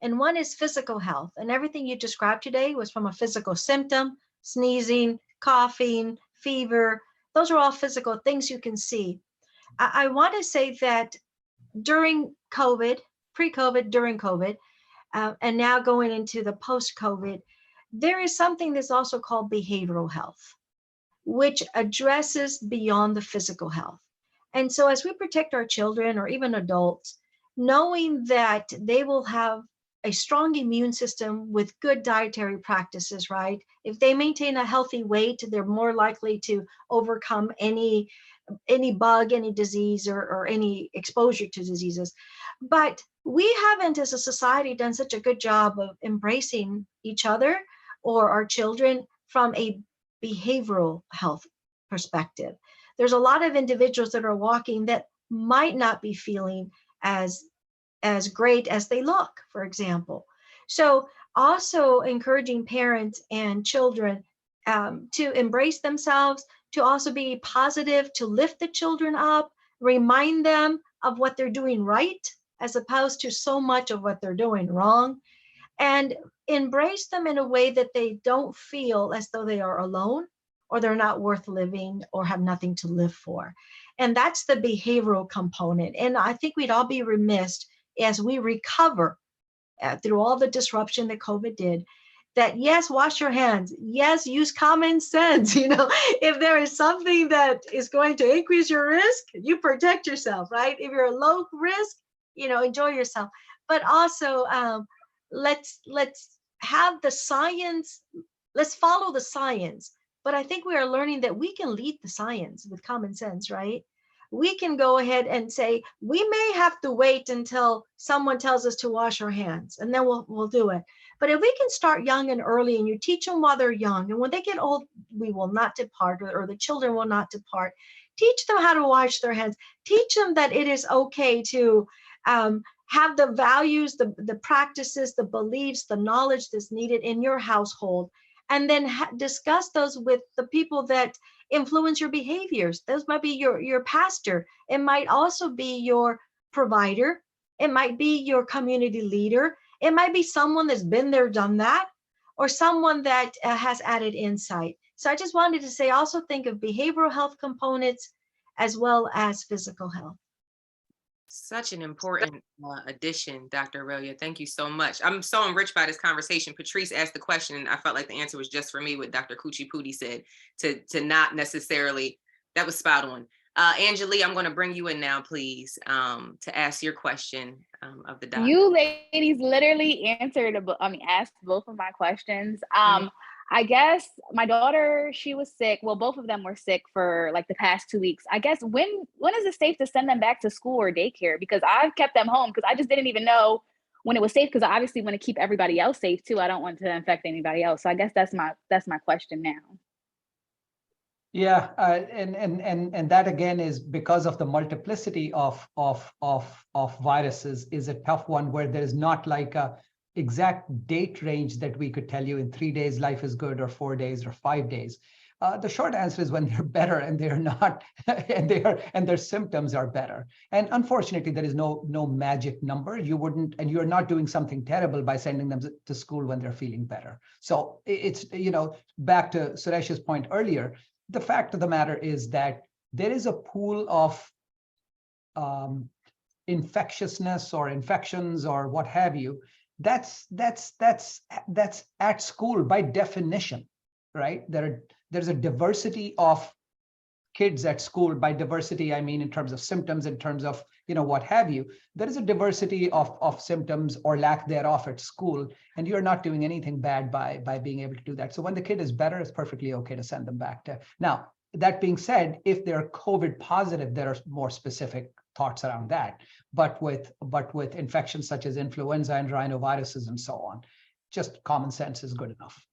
And one is physical health. And everything you described today was from a physical symptom: sneezing, coughing, fever. Those are all physical things you can see. I want to say that during COVID, pre-COVID, during COVID, and now going into the post-COVID, there is something that's also called behavioral health, which addresses beyond the physical health. And so as we protect our children or even adults, knowing that they will have a strong immune system with good dietary practices, right? If they maintain a healthy weight, they're more likely to overcome any bug, any disease, or any exposure to diseases. But we haven't, as a society, done such a good job of embracing each other or our children from a behavioral health perspective. There's a lot of individuals that are walking that might not be feeling as great as they look, for example. So also encouraging parents and children to embrace themselves, to also be positive, to lift the children up, remind them of what they're doing right, as opposed to so much of what they're doing wrong, and embrace them in a way that they don't feel as though they are alone, or they're not worth living, or have nothing to live for. And that's the behavioral component. And I think we'd all be remiss as we recover through all the disruption that COVID did, that yes, wash your hands. Yes, use common sense. If there is something that is going to increase your risk, you protect yourself, right? If you're a low risk, enjoy yourself. But also, let's have the science. Let's follow the science. But I think we are learning that we can lead the science with common sense, right? We can go ahead and say, we may have to wait until someone tells us to wash our hands, and then we'll do it. But if we can start young and early, and you teach them while they're young, and when they get old, we will not depart, or the children will not depart. Teach them how to wash their hands. Teach them that it is okay to have the values, the practices, the beliefs, the knowledge that's needed in your household. And then discuss those with the people that influence your behaviors. Those might be your pastor. It might also be your provider. It might be your community leader. It might be someone that's been there, done that, or someone that has added insight. So I just wanted to say, also think of behavioral health components as well as physical health. Such an important addition, Dr. Aurelia. Thank you so much. I'm so enriched by this conversation. Patrice asked the question, and I felt like the answer was just for me, what Dr. Kuchipudi said, to not necessarily, that was spot on. Angelique, I'm going to bring you in now, please, to ask your question of the doctor. You ladies literally asked both of my questions. I guess my daughter, she was sick. Well, both of them were sick for like the past 2 weeks. I guess when is it safe to send them back to school or daycare? Because I've kept them home because I just didn't even know when it was safe, because I obviously want to keep everybody else safe too. I don't want to infect anybody else. So I guess that's my question now. Yeah, and that again is because of the multiplicity of viruses is a tough one, where there is not like a exact date range that we could tell you in 3 days life is good, or 4 days, or 5 days. The short answer is when they're better and they're not, and their symptoms are better. And unfortunately, there is no magic number. You're not doing something terrible by sending them to school when they're feeling better. So it's, back to Suresh's point earlier, the fact of the matter is that there is a pool of infectiousness or infections or what have you. That's at school by definition, right? There's a diversity of kids at school. By diversity, I mean in terms of symptoms, in terms of what have you. There is a diversity of symptoms or lack thereof at school, and you're not doing anything bad by being able to do that. So when the kid is better, it's perfectly okay to send them back to. Now, that being said, if they're COVID positive, there are more specific thoughts around that. But with infections such as influenza and rhinoviruses and so on, just common sense is good enough.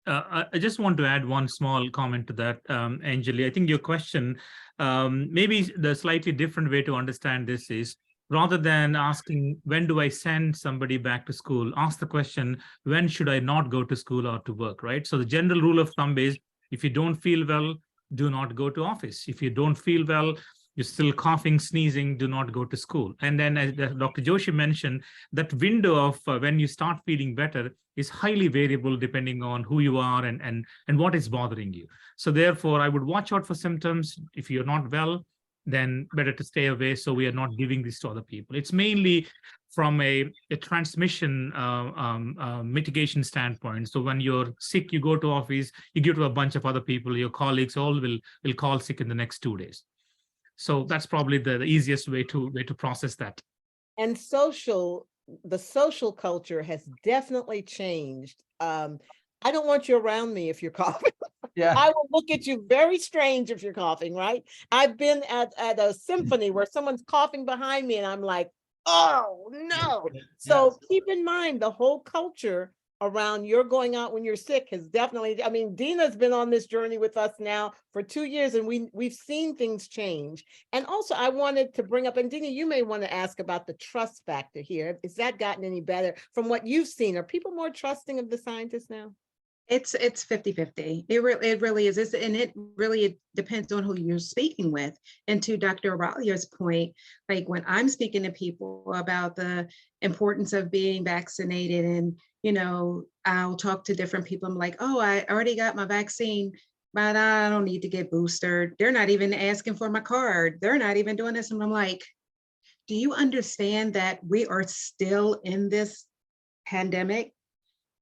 I just want to add one small comment to that, Anjali. I think your question, maybe the slightly different way to understand this is, rather than asking, when do I send somebody back to school, ask the question, when should I not go to school or to work, right? So the general rule of thumb is, if you don't feel well, do not go to office. If you don't feel well, you're still coughing, sneezing, do not go to school. And then as Dr. Joshi mentioned, that window of when you start feeling better is highly variable depending on who you are and what is bothering you. So therefore, I would watch out for symptoms. If you're not well, then better to stay away, so we are not giving this to other people. It's mainly from a transmission mitigation standpoint. So when you're sick, you go to office, you give to a bunch of other people, your colleagues all will call sick in the next 2 days. So that's probably the easiest way to process that. And the social culture has definitely changed. I don't want you around me if you're coughing. Yeah. I will look at you very strange if you're coughing, right? I've been at a symphony where someone's coughing behind me and I'm like, oh no. So keep in mind, the whole culture around you're going out when you're sick has definitely, I mean, Dina's been on this journey with us now for 2 years, and we've seen things change. And also I wanted to bring up, and Dina, you may want to ask about the trust factor here. Has that gotten any better from what you've seen? Are people more trusting of the scientists now? It's 50-50. It really is. And it really depends on who you're speaking with. And to Dr. Oralia's point, like when I'm speaking to people about the importance of being vaccinated, and I'll talk to different people. I'm like, oh, I already got my vaccine, but I don't need to get boosted. They're not even asking for my card. They're not even doing this. And I'm like, do you understand that we are still in this pandemic?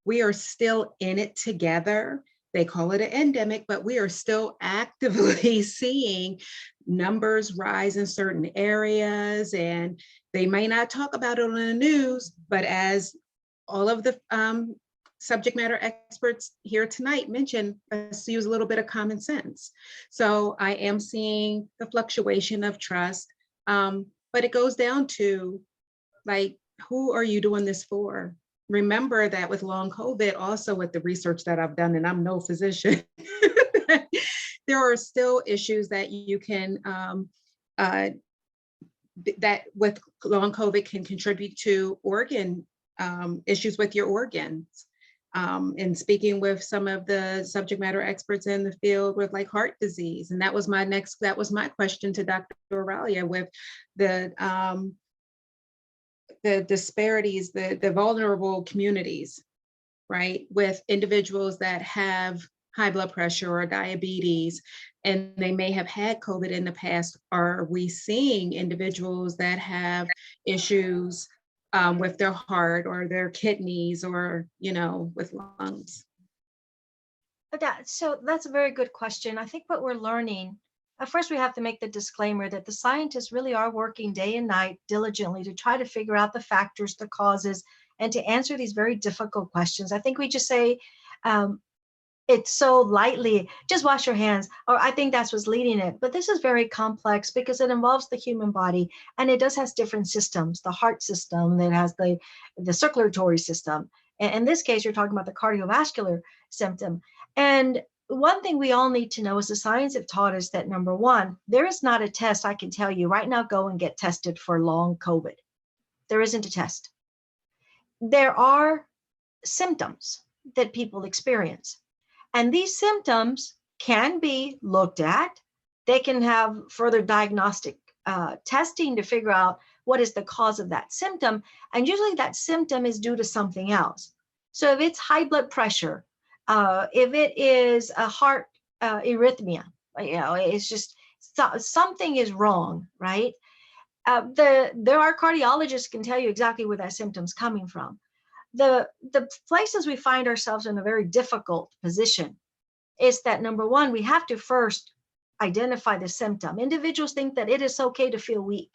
We are still in it together. They call it an endemic, but we are still actively seeing numbers rise in certain areas, and they may not talk about it on the news, but as all of the subject matter experts here tonight mentioned, let's use a little bit of common sense. So I am seeing the fluctuation of trust, but it goes down to, like, who are you doing this for? Remember that with long COVID, also with the research that I've done, and I'm no physician, there are still issues that you can, that with long COVID can contribute to organ issues with your organs. And speaking with some of the subject matter experts in the field with like heart disease. And that was my question to Dr. Oralia with the disparities, the vulnerable communities, right? With individuals that have high blood pressure or diabetes, and they may have had COVID in the past? Are we seeing individuals that have issues with their heart or their kidneys or, with lungs? So that's a very good question. I think what we're learning, first we have to make the disclaimer that the scientists really are working day and night diligently to try to figure out the factors, the causes, and to answer these very difficult questions. I think we just say it so lightly, just wash your hands, or I think that's what's leading it. But this is very complex because it involves the human body, and it does has different systems, the heart system, that has the circulatory system. And in this case, you're talking about the cardiovascular symptom. And one thing we all need to know is the science have taught us that, number one, there is not a test I can tell you right now, go and get tested for long COVID. There isn't a test. There are symptoms that people experience. And these symptoms can be looked at. They can have further diagnostic testing to figure out what is the cause of that symptom. And usually that symptom is due to something else. So if it's high blood pressure, if it is a heart arrhythmia, it's just something is wrong, right? There are cardiologists can tell you exactly where that symptom's coming from. The places we find ourselves in a very difficult position is that, number one, we have to first identify the symptom. Individuals think that it is okay to feel weak,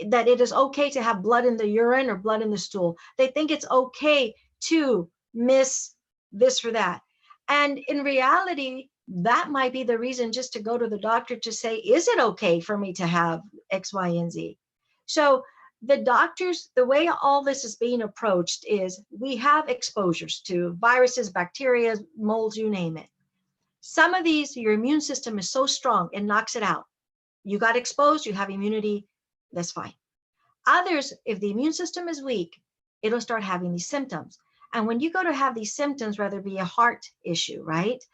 that it is okay to have blood in the urine or blood in the stool. They think it's okay to miss this or that. And in reality, that might be the reason just to go to the doctor to say, is it okay for me to have X, Y, and Z? So the doctors, the way all this is being approached is we have exposures to viruses, bacteria, molds, you name it. Some of these, your immune system is so strong, it knocks it out. You got exposed, you have immunity, that's fine. Others, if the immune system is weak, it'll start having these symptoms. And when you go to have these symptoms, whether it be a heart issue, right?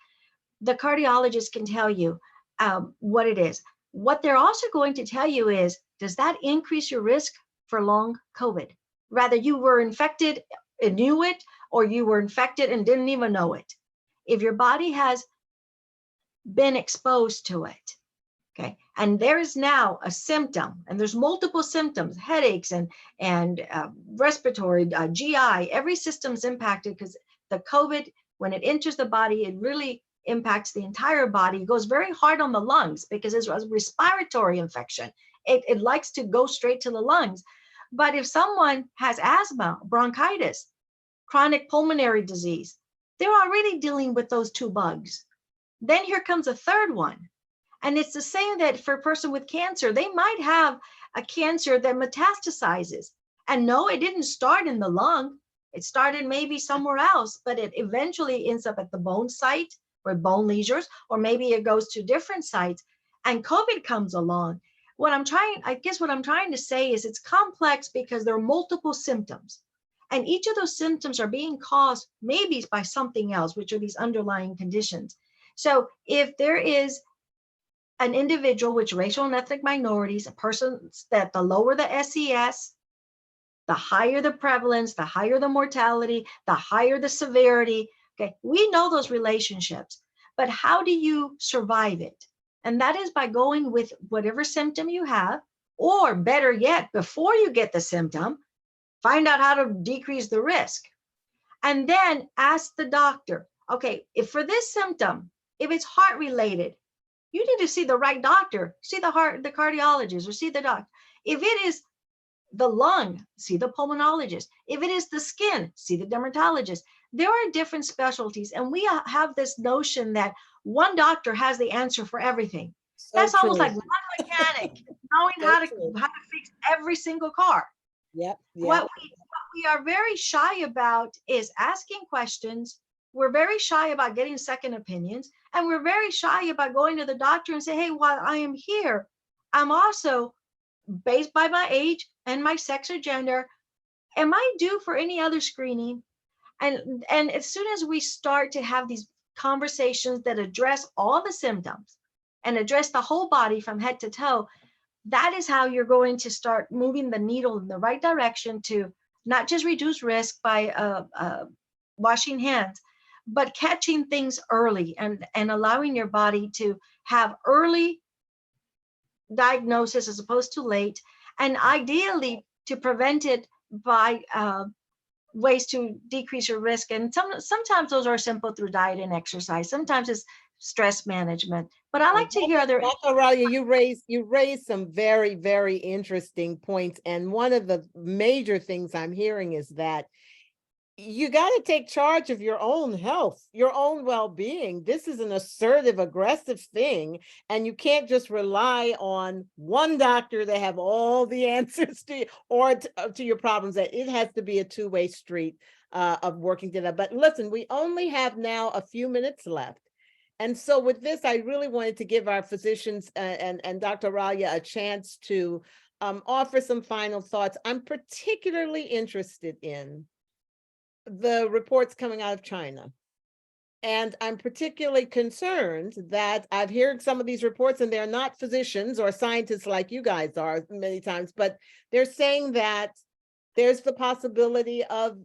The cardiologist can tell you what it is. What they're also going to tell you is, does that increase your risk for long COVID? Rather you were infected and knew it, or you were infected and didn't even know it. If your body has been exposed to it, okay, and there is now a symptom, and there's multiple symptoms, headaches and respiratory, GI, every system's impacted because the COVID, when it enters the body, it really impacts the entire body. It goes very hard on the lungs because it's a respiratory infection. It likes to go straight to the lungs. But if someone has asthma, bronchitis, chronic pulmonary disease, they're already dealing with those two bugs. Then here comes a third one. And it's the same that for a person with cancer, they might have a cancer that metastasizes. And no, it didn't start in the lung. It started maybe somewhere else, but it eventually ends up at the bone site or bone lesions, or maybe it goes to different sites and COVID comes along. What I'm trying to say is it's complex because there are multiple symptoms. And each of those symptoms are being caused maybe by something else, which are these underlying conditions. So if there is an individual with racial and ethnic minorities, a person that the lower the SES, the higher the prevalence, the higher the mortality, the higher the severity. Okay, we know those relationships, but how do you survive it? And that is by going with whatever symptom you have, or better yet, before you get the symptom, find out how to decrease the risk. And then ask the doctor, okay, if for this symptom, if it's heart related, you need to see the right doctor, see the cardiologist, or see the doctor. If it is the lung, see the pulmonologist. If it is the skin, see the dermatologist. There are different specialties, and we have this notion that one doctor has the answer for everything. So That's almost true. like one mechanic knowing So how to true. fix every single car. Yep. What we are very shy about is asking questions. We're very shy about getting second opinions, and we're very shy about going to the doctor and say, hey, while I am here, I'm also, based by my age and my sex or gender, am I due for any other screening? And as soon as we start to have these conversations that address all the symptoms and address the whole body from head to toe, that is how you're going to start moving the needle in the right direction to not just reduce risk by washing hands, but catching things early and allowing your body to have early diagnosis as opposed to late, and ideally to prevent it by ways to decrease your risk. And sometimes those are simple through diet and exercise. Sometimes it's stress management. But I like to hear other. Dr. Oralia, you raised some very, very interesting points. And one of the major things I'm hearing is that you got to take charge of your own health, your own well-being. This is an assertive, aggressive thing, and you can't just rely on one doctor to have all the answers to your problems. That it has to be a two-way street of working together. But listen, we only have now a few minutes left. And so with this, I really wanted to give our physicians and Dr. Oralia a chance to offer some final thoughts. I'm particularly interested in the reports coming out of China. And I'm particularly concerned that I've heard some of these reports, and they're not physicians or scientists like you guys are many times, but they're saying that there's the possibility of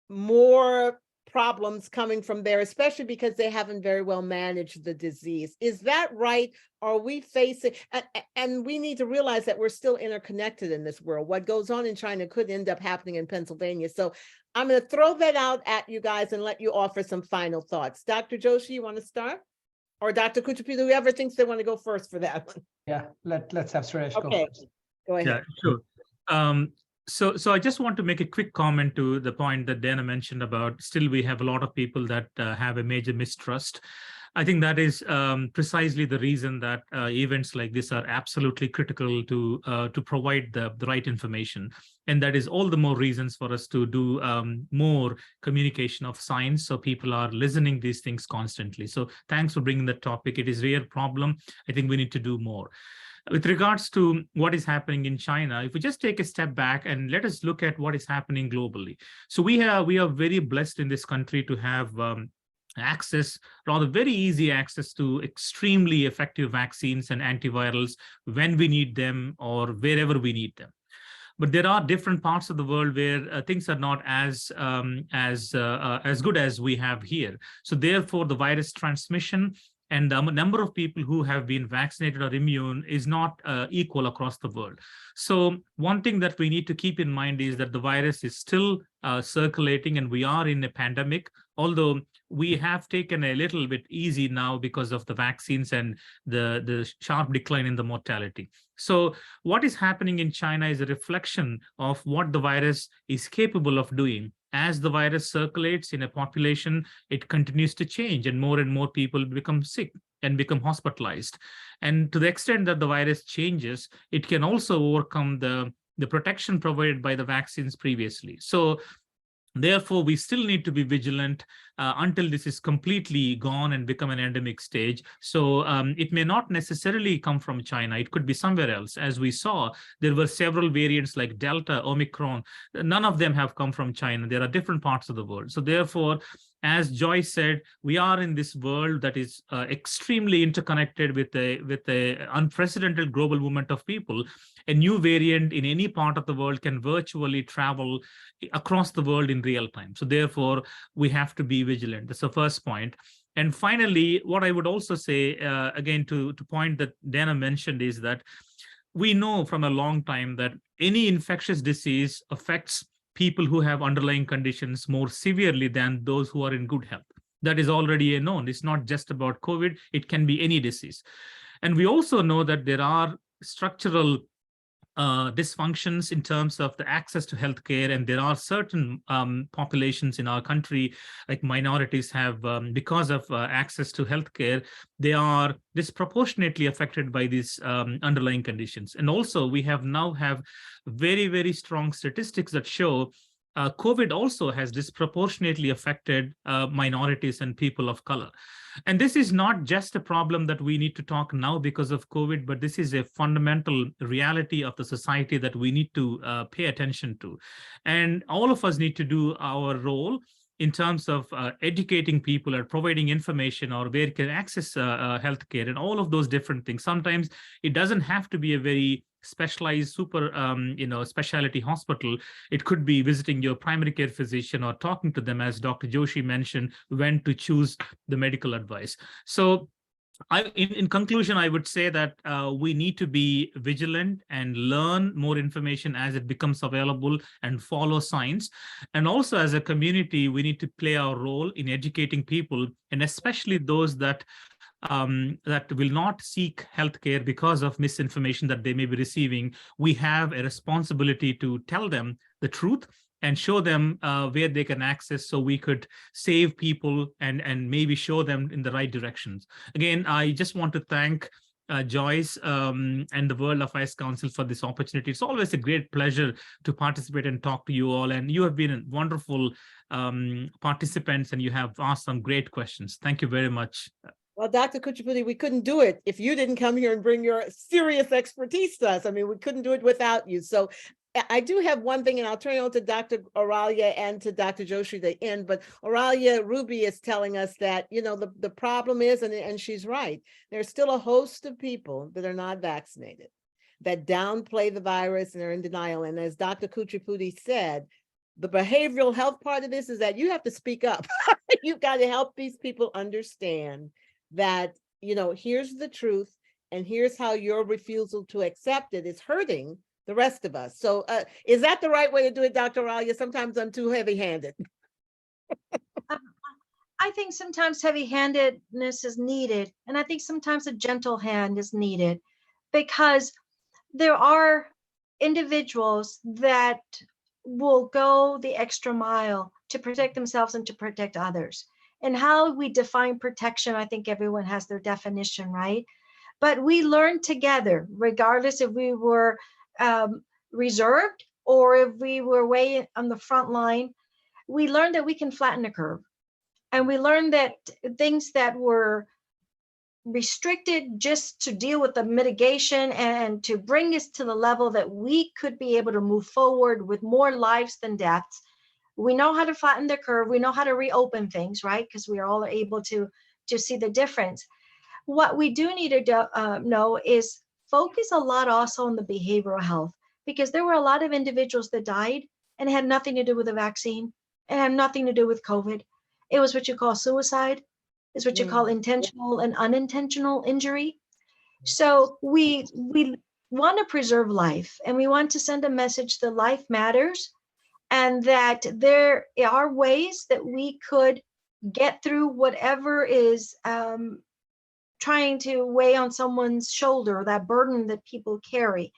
more problems coming from there, especially because they haven't very well managed the disease. Is that right? Are we facing, and we need to realize that we're still interconnected in this world. What goes on in China could end up happening in Pennsylvania. So I'm going to throw that out at you guys and let you offer some final thoughts. Dr. Joshi, you want to start? Or Dr. Kuchipudi, whoever thinks they want to go first for that one. Yeah, let's have Suresh go first. Go ahead. Yeah, sure. So I just want to make a quick comment to the point that Dana mentioned about still we have a lot of people that have a major mistrust. I think that is precisely the reason that events like this are absolutely critical to provide the right information. And that is all the more reasons for us to do more communication of science, so people are listening these things constantly. So thanks for bringing the topic. It is a real problem. I think we need to do more. With regards to what is happening in China, if we just take a step back and let us look at what is happening globally. So we are very blessed in this country to have access, rather very easy access to extremely effective vaccines and antivirals when we need them or wherever we need them. But there are different parts of the world where things are not as good as we have here. So therefore, the virus transmission and the number of people who have been vaccinated or immune is not equal across the world. So one thing that we need to keep in mind is that the virus is still circulating and we are in a pandemic, although we have taken a little bit easy now because of the vaccines and the sharp decline in the mortality. So what is happening in China is a reflection of what the virus is capable of doing. As the virus circulates in a population, it continues to change and more people become sick and become hospitalized. And to the extent that the virus changes, it can also overcome the protection provided by the vaccines previously. So therefore, we still need to be vigilant until this is completely gone and become an endemic stage. So it may not necessarily come from China. It could be somewhere else. As we saw, there were several variants like Delta, Omicron. None of them have come from China. There are different parts of the world. So therefore, as Joyce said, we are in this world that is extremely interconnected with a unprecedented global movement of people. A new variant in any part of the world can virtually travel across the world in real time. So therefore, we have to be vigilant. That's the first point. And finally, what I would also say, again, to point that Dana mentioned is that we know from a long time that any infectious disease affects people who have underlying conditions more severely than those who are in good health. That is already a known. It's not just about COVID. It can be any disease. And we also know that there are structural dysfunctions in terms of the access to healthcare, and there are certain populations in our country, like minorities, have because of access to healthcare, they are disproportionately affected by these underlying conditions. And also, we now have very, very strong statistics that show COVID also has disproportionately affected minorities and people of color. And this is not just a problem that we need to talk now because of COVID, but this is a fundamental reality of the society that we need to pay attention to. And all of us need to do our role in terms of educating people or providing information or where you can access healthcare and all of those different things. Sometimes it doesn't have to be a very specialized specialty hospital. It could be visiting your primary care physician or talking to them, as Dr. Joshi mentioned, when to choose the medical advice. So in conclusion, I would say that we need to be vigilant and learn more information as it becomes available and follow science. And also as a community, we need to play our role in educating people, and especially those that will not seek healthcare because of misinformation that they may be receiving. We have a responsibility to tell them the truth and show them where they can access, so we could save people and maybe show them in the right directions. Again, I just want to thank Joyce and the World Affairs Council for this opportunity. It's always a great pleasure to participate and talk to you all, and you have been wonderful participants, and you have asked some great questions. Thank you very much. Well, Dr. Kuchipudi, we couldn't do it if you didn't come here and bring your serious expertise to us. I mean, we couldn't do it without you. So I do have one thing, and I'll turn it over to Dr. Oralia and to Dr. Joshi at the end, but Oralia Ruby is telling us that, the problem is, and she's right, there's still a host of people that are not vaccinated, that downplay the virus and are in denial. And as Dr. Kuchipudi said, the behavioral health part of this is that you have to speak up. You've got to help these people understand that, here's the truth, and here's how your refusal to accept it is hurting the rest of us. So is that the right way to do it, Dr. Oralia? Sometimes I'm too heavy-handed. I think sometimes heavy-handedness is needed. And I think sometimes a gentle hand is needed, because there are individuals that will go the extra mile to protect themselves and to protect others. And how we define protection, I think everyone has their definition, right? But we learn together, regardless if we were reserved or if we were way on the front line. We learned that we can flatten the curve. And we learned that things that were restricted just to deal with the mitigation and to bring us to the level that we could be able to move forward with more lives than deaths. We know how to flatten the curve. We know how to reopen things, right? Because we are all able to see the difference. What we do need to know is focus a lot also on the behavioral health, because there were a lot of individuals that died and it had nothing to do with the vaccine and had nothing to do with COVID. It was what you call suicide. It's what you call intentional and unintentional injury. So we want to preserve life, and we want to send a message that life matters, and that there are ways that we could get through whatever is trying to weigh on someone's shoulder, that burden that people carry.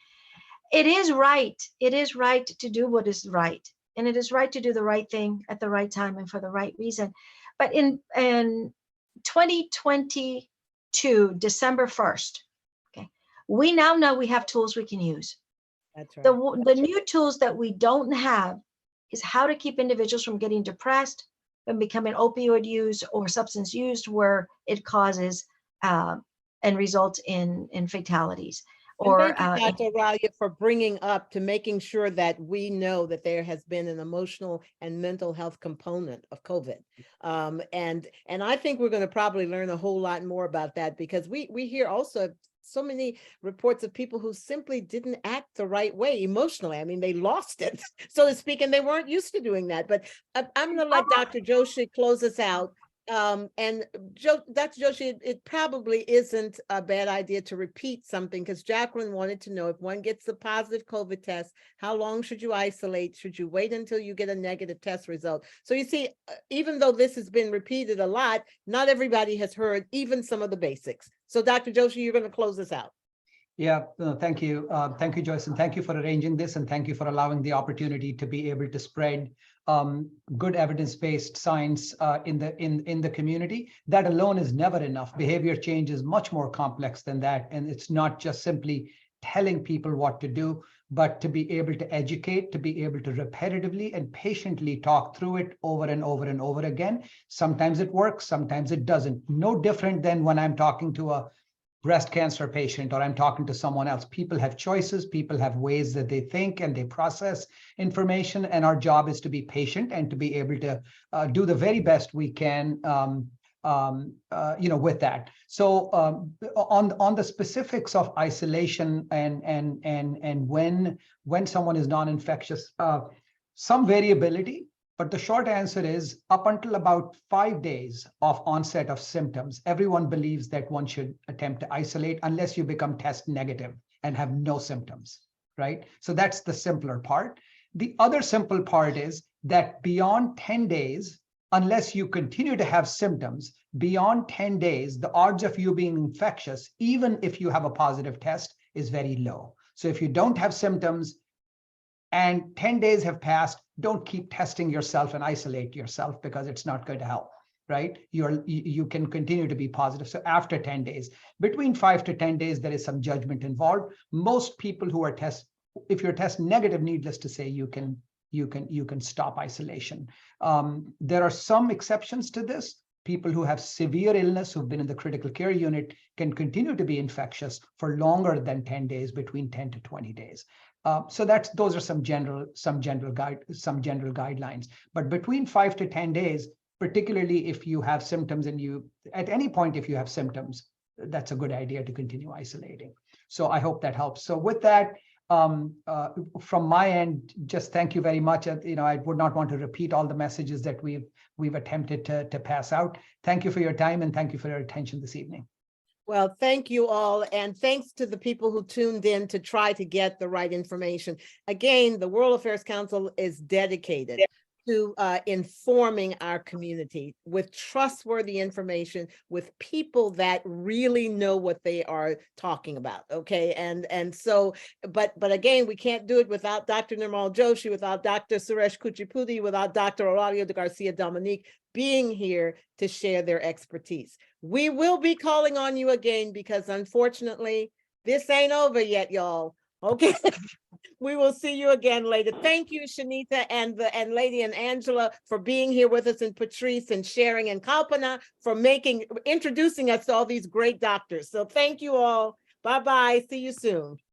It is right. It is right to do what is right. And it is right to do the right thing at the right time and for the right reason. But in 2022, December 1st, okay, we now know we have tools we can use. That's right. The new tools that we don't have is how to keep individuals from getting depressed and becoming opioid use or substance used, where it causes and results in fatalities. Or thank you, Dr. Oralia, for bringing up to making sure that we know that there has been an emotional and mental health component of COVID. And I think we're going to probably learn a whole lot more about that, because we hear also so many reports of people who simply didn't act the right way emotionally. I mean, they lost it, so to speak, and they weren't used to doing that. But I'm going to let Dr. Joshi close us out. And Dr. Joshi, it probably isn't a bad idea to repeat something, because Jacqueline wanted to know, if one gets a positive COVID test, how long should you isolate? Should you wait until you get a negative test result? So you see, even though this has been repeated a lot, not everybody has heard even some of the basics. So Dr. Joshi, you're going to close this out. Yeah, thank you. Thank you, Joyce, and thank you for arranging this, and thank you for allowing the opportunity to be able to spread good evidence-based science in the community. That alone is never enough. Behavior change is much more complex than that, and it's not just simply telling people what to do, but to be able to educate, to be able to repetitively and patiently talk through it over and over and over again. Sometimes it works, sometimes it doesn't. No different than when I'm talking to a breast cancer patient or I'm talking to someone else. People have choices, people have ways that they think and they process information, and our job is to be patient and to be able to do the very best we can with that. So on the specifics of isolation and when someone is non-infectious, some variability, but the short answer is up until about 5 days of onset of symptoms, everyone believes that one should attempt to isolate unless you become test negative and have no symptoms, right? So that's the simpler part. The other simple part is that beyond 10 days, unless you continue to have symptoms, beyond 10 days, the odds of you being infectious, even if you have a positive test, is very low. So if you don't have symptoms and 10 days have passed, don't keep testing yourself and isolate yourself because it's not going to help, right? You can continue to be positive. So after 10 days, between 5 to 10 days, there is some judgment involved. Most people who are if you're test negative, needless to say, you can stop isolation. There are some exceptions to this. People who have severe illness, who've been in the critical care unit, can continue to be infectious for longer than 10 days, between 10 to 20 days. So those are some general guidelines. But between 5 to 10 days, particularly if you have symptoms and at any point, if you have symptoms, that's a good idea to continue isolating. So I hope that helps. So with that, from my end, just thank you very much. I would not want to repeat all the messages that we've attempted to pass out. Thank you for your time and thank you for your attention this evening. Well, thank you all. And thanks to the people who tuned in to try to get the right information. Again, the World Affairs Council is dedicated to informing our community with trustworthy information, with people that really know what they are talking about. Okay. And so, but again, we can't do it without Dr. Nirmal Joshi, without Dr. Suresh Kuchipudi, without Dr. Oralia Dominic being here to share their expertise. We will be calling on you again because unfortunately, this ain't over yet, y'all. Okay. We will see you again later. Thank you, Shanita and Lady and Angela for being here with us, and Patrice and sharing, and Kalpana for introducing us to all these great doctors. So thank you all. Bye-bye. See you soon.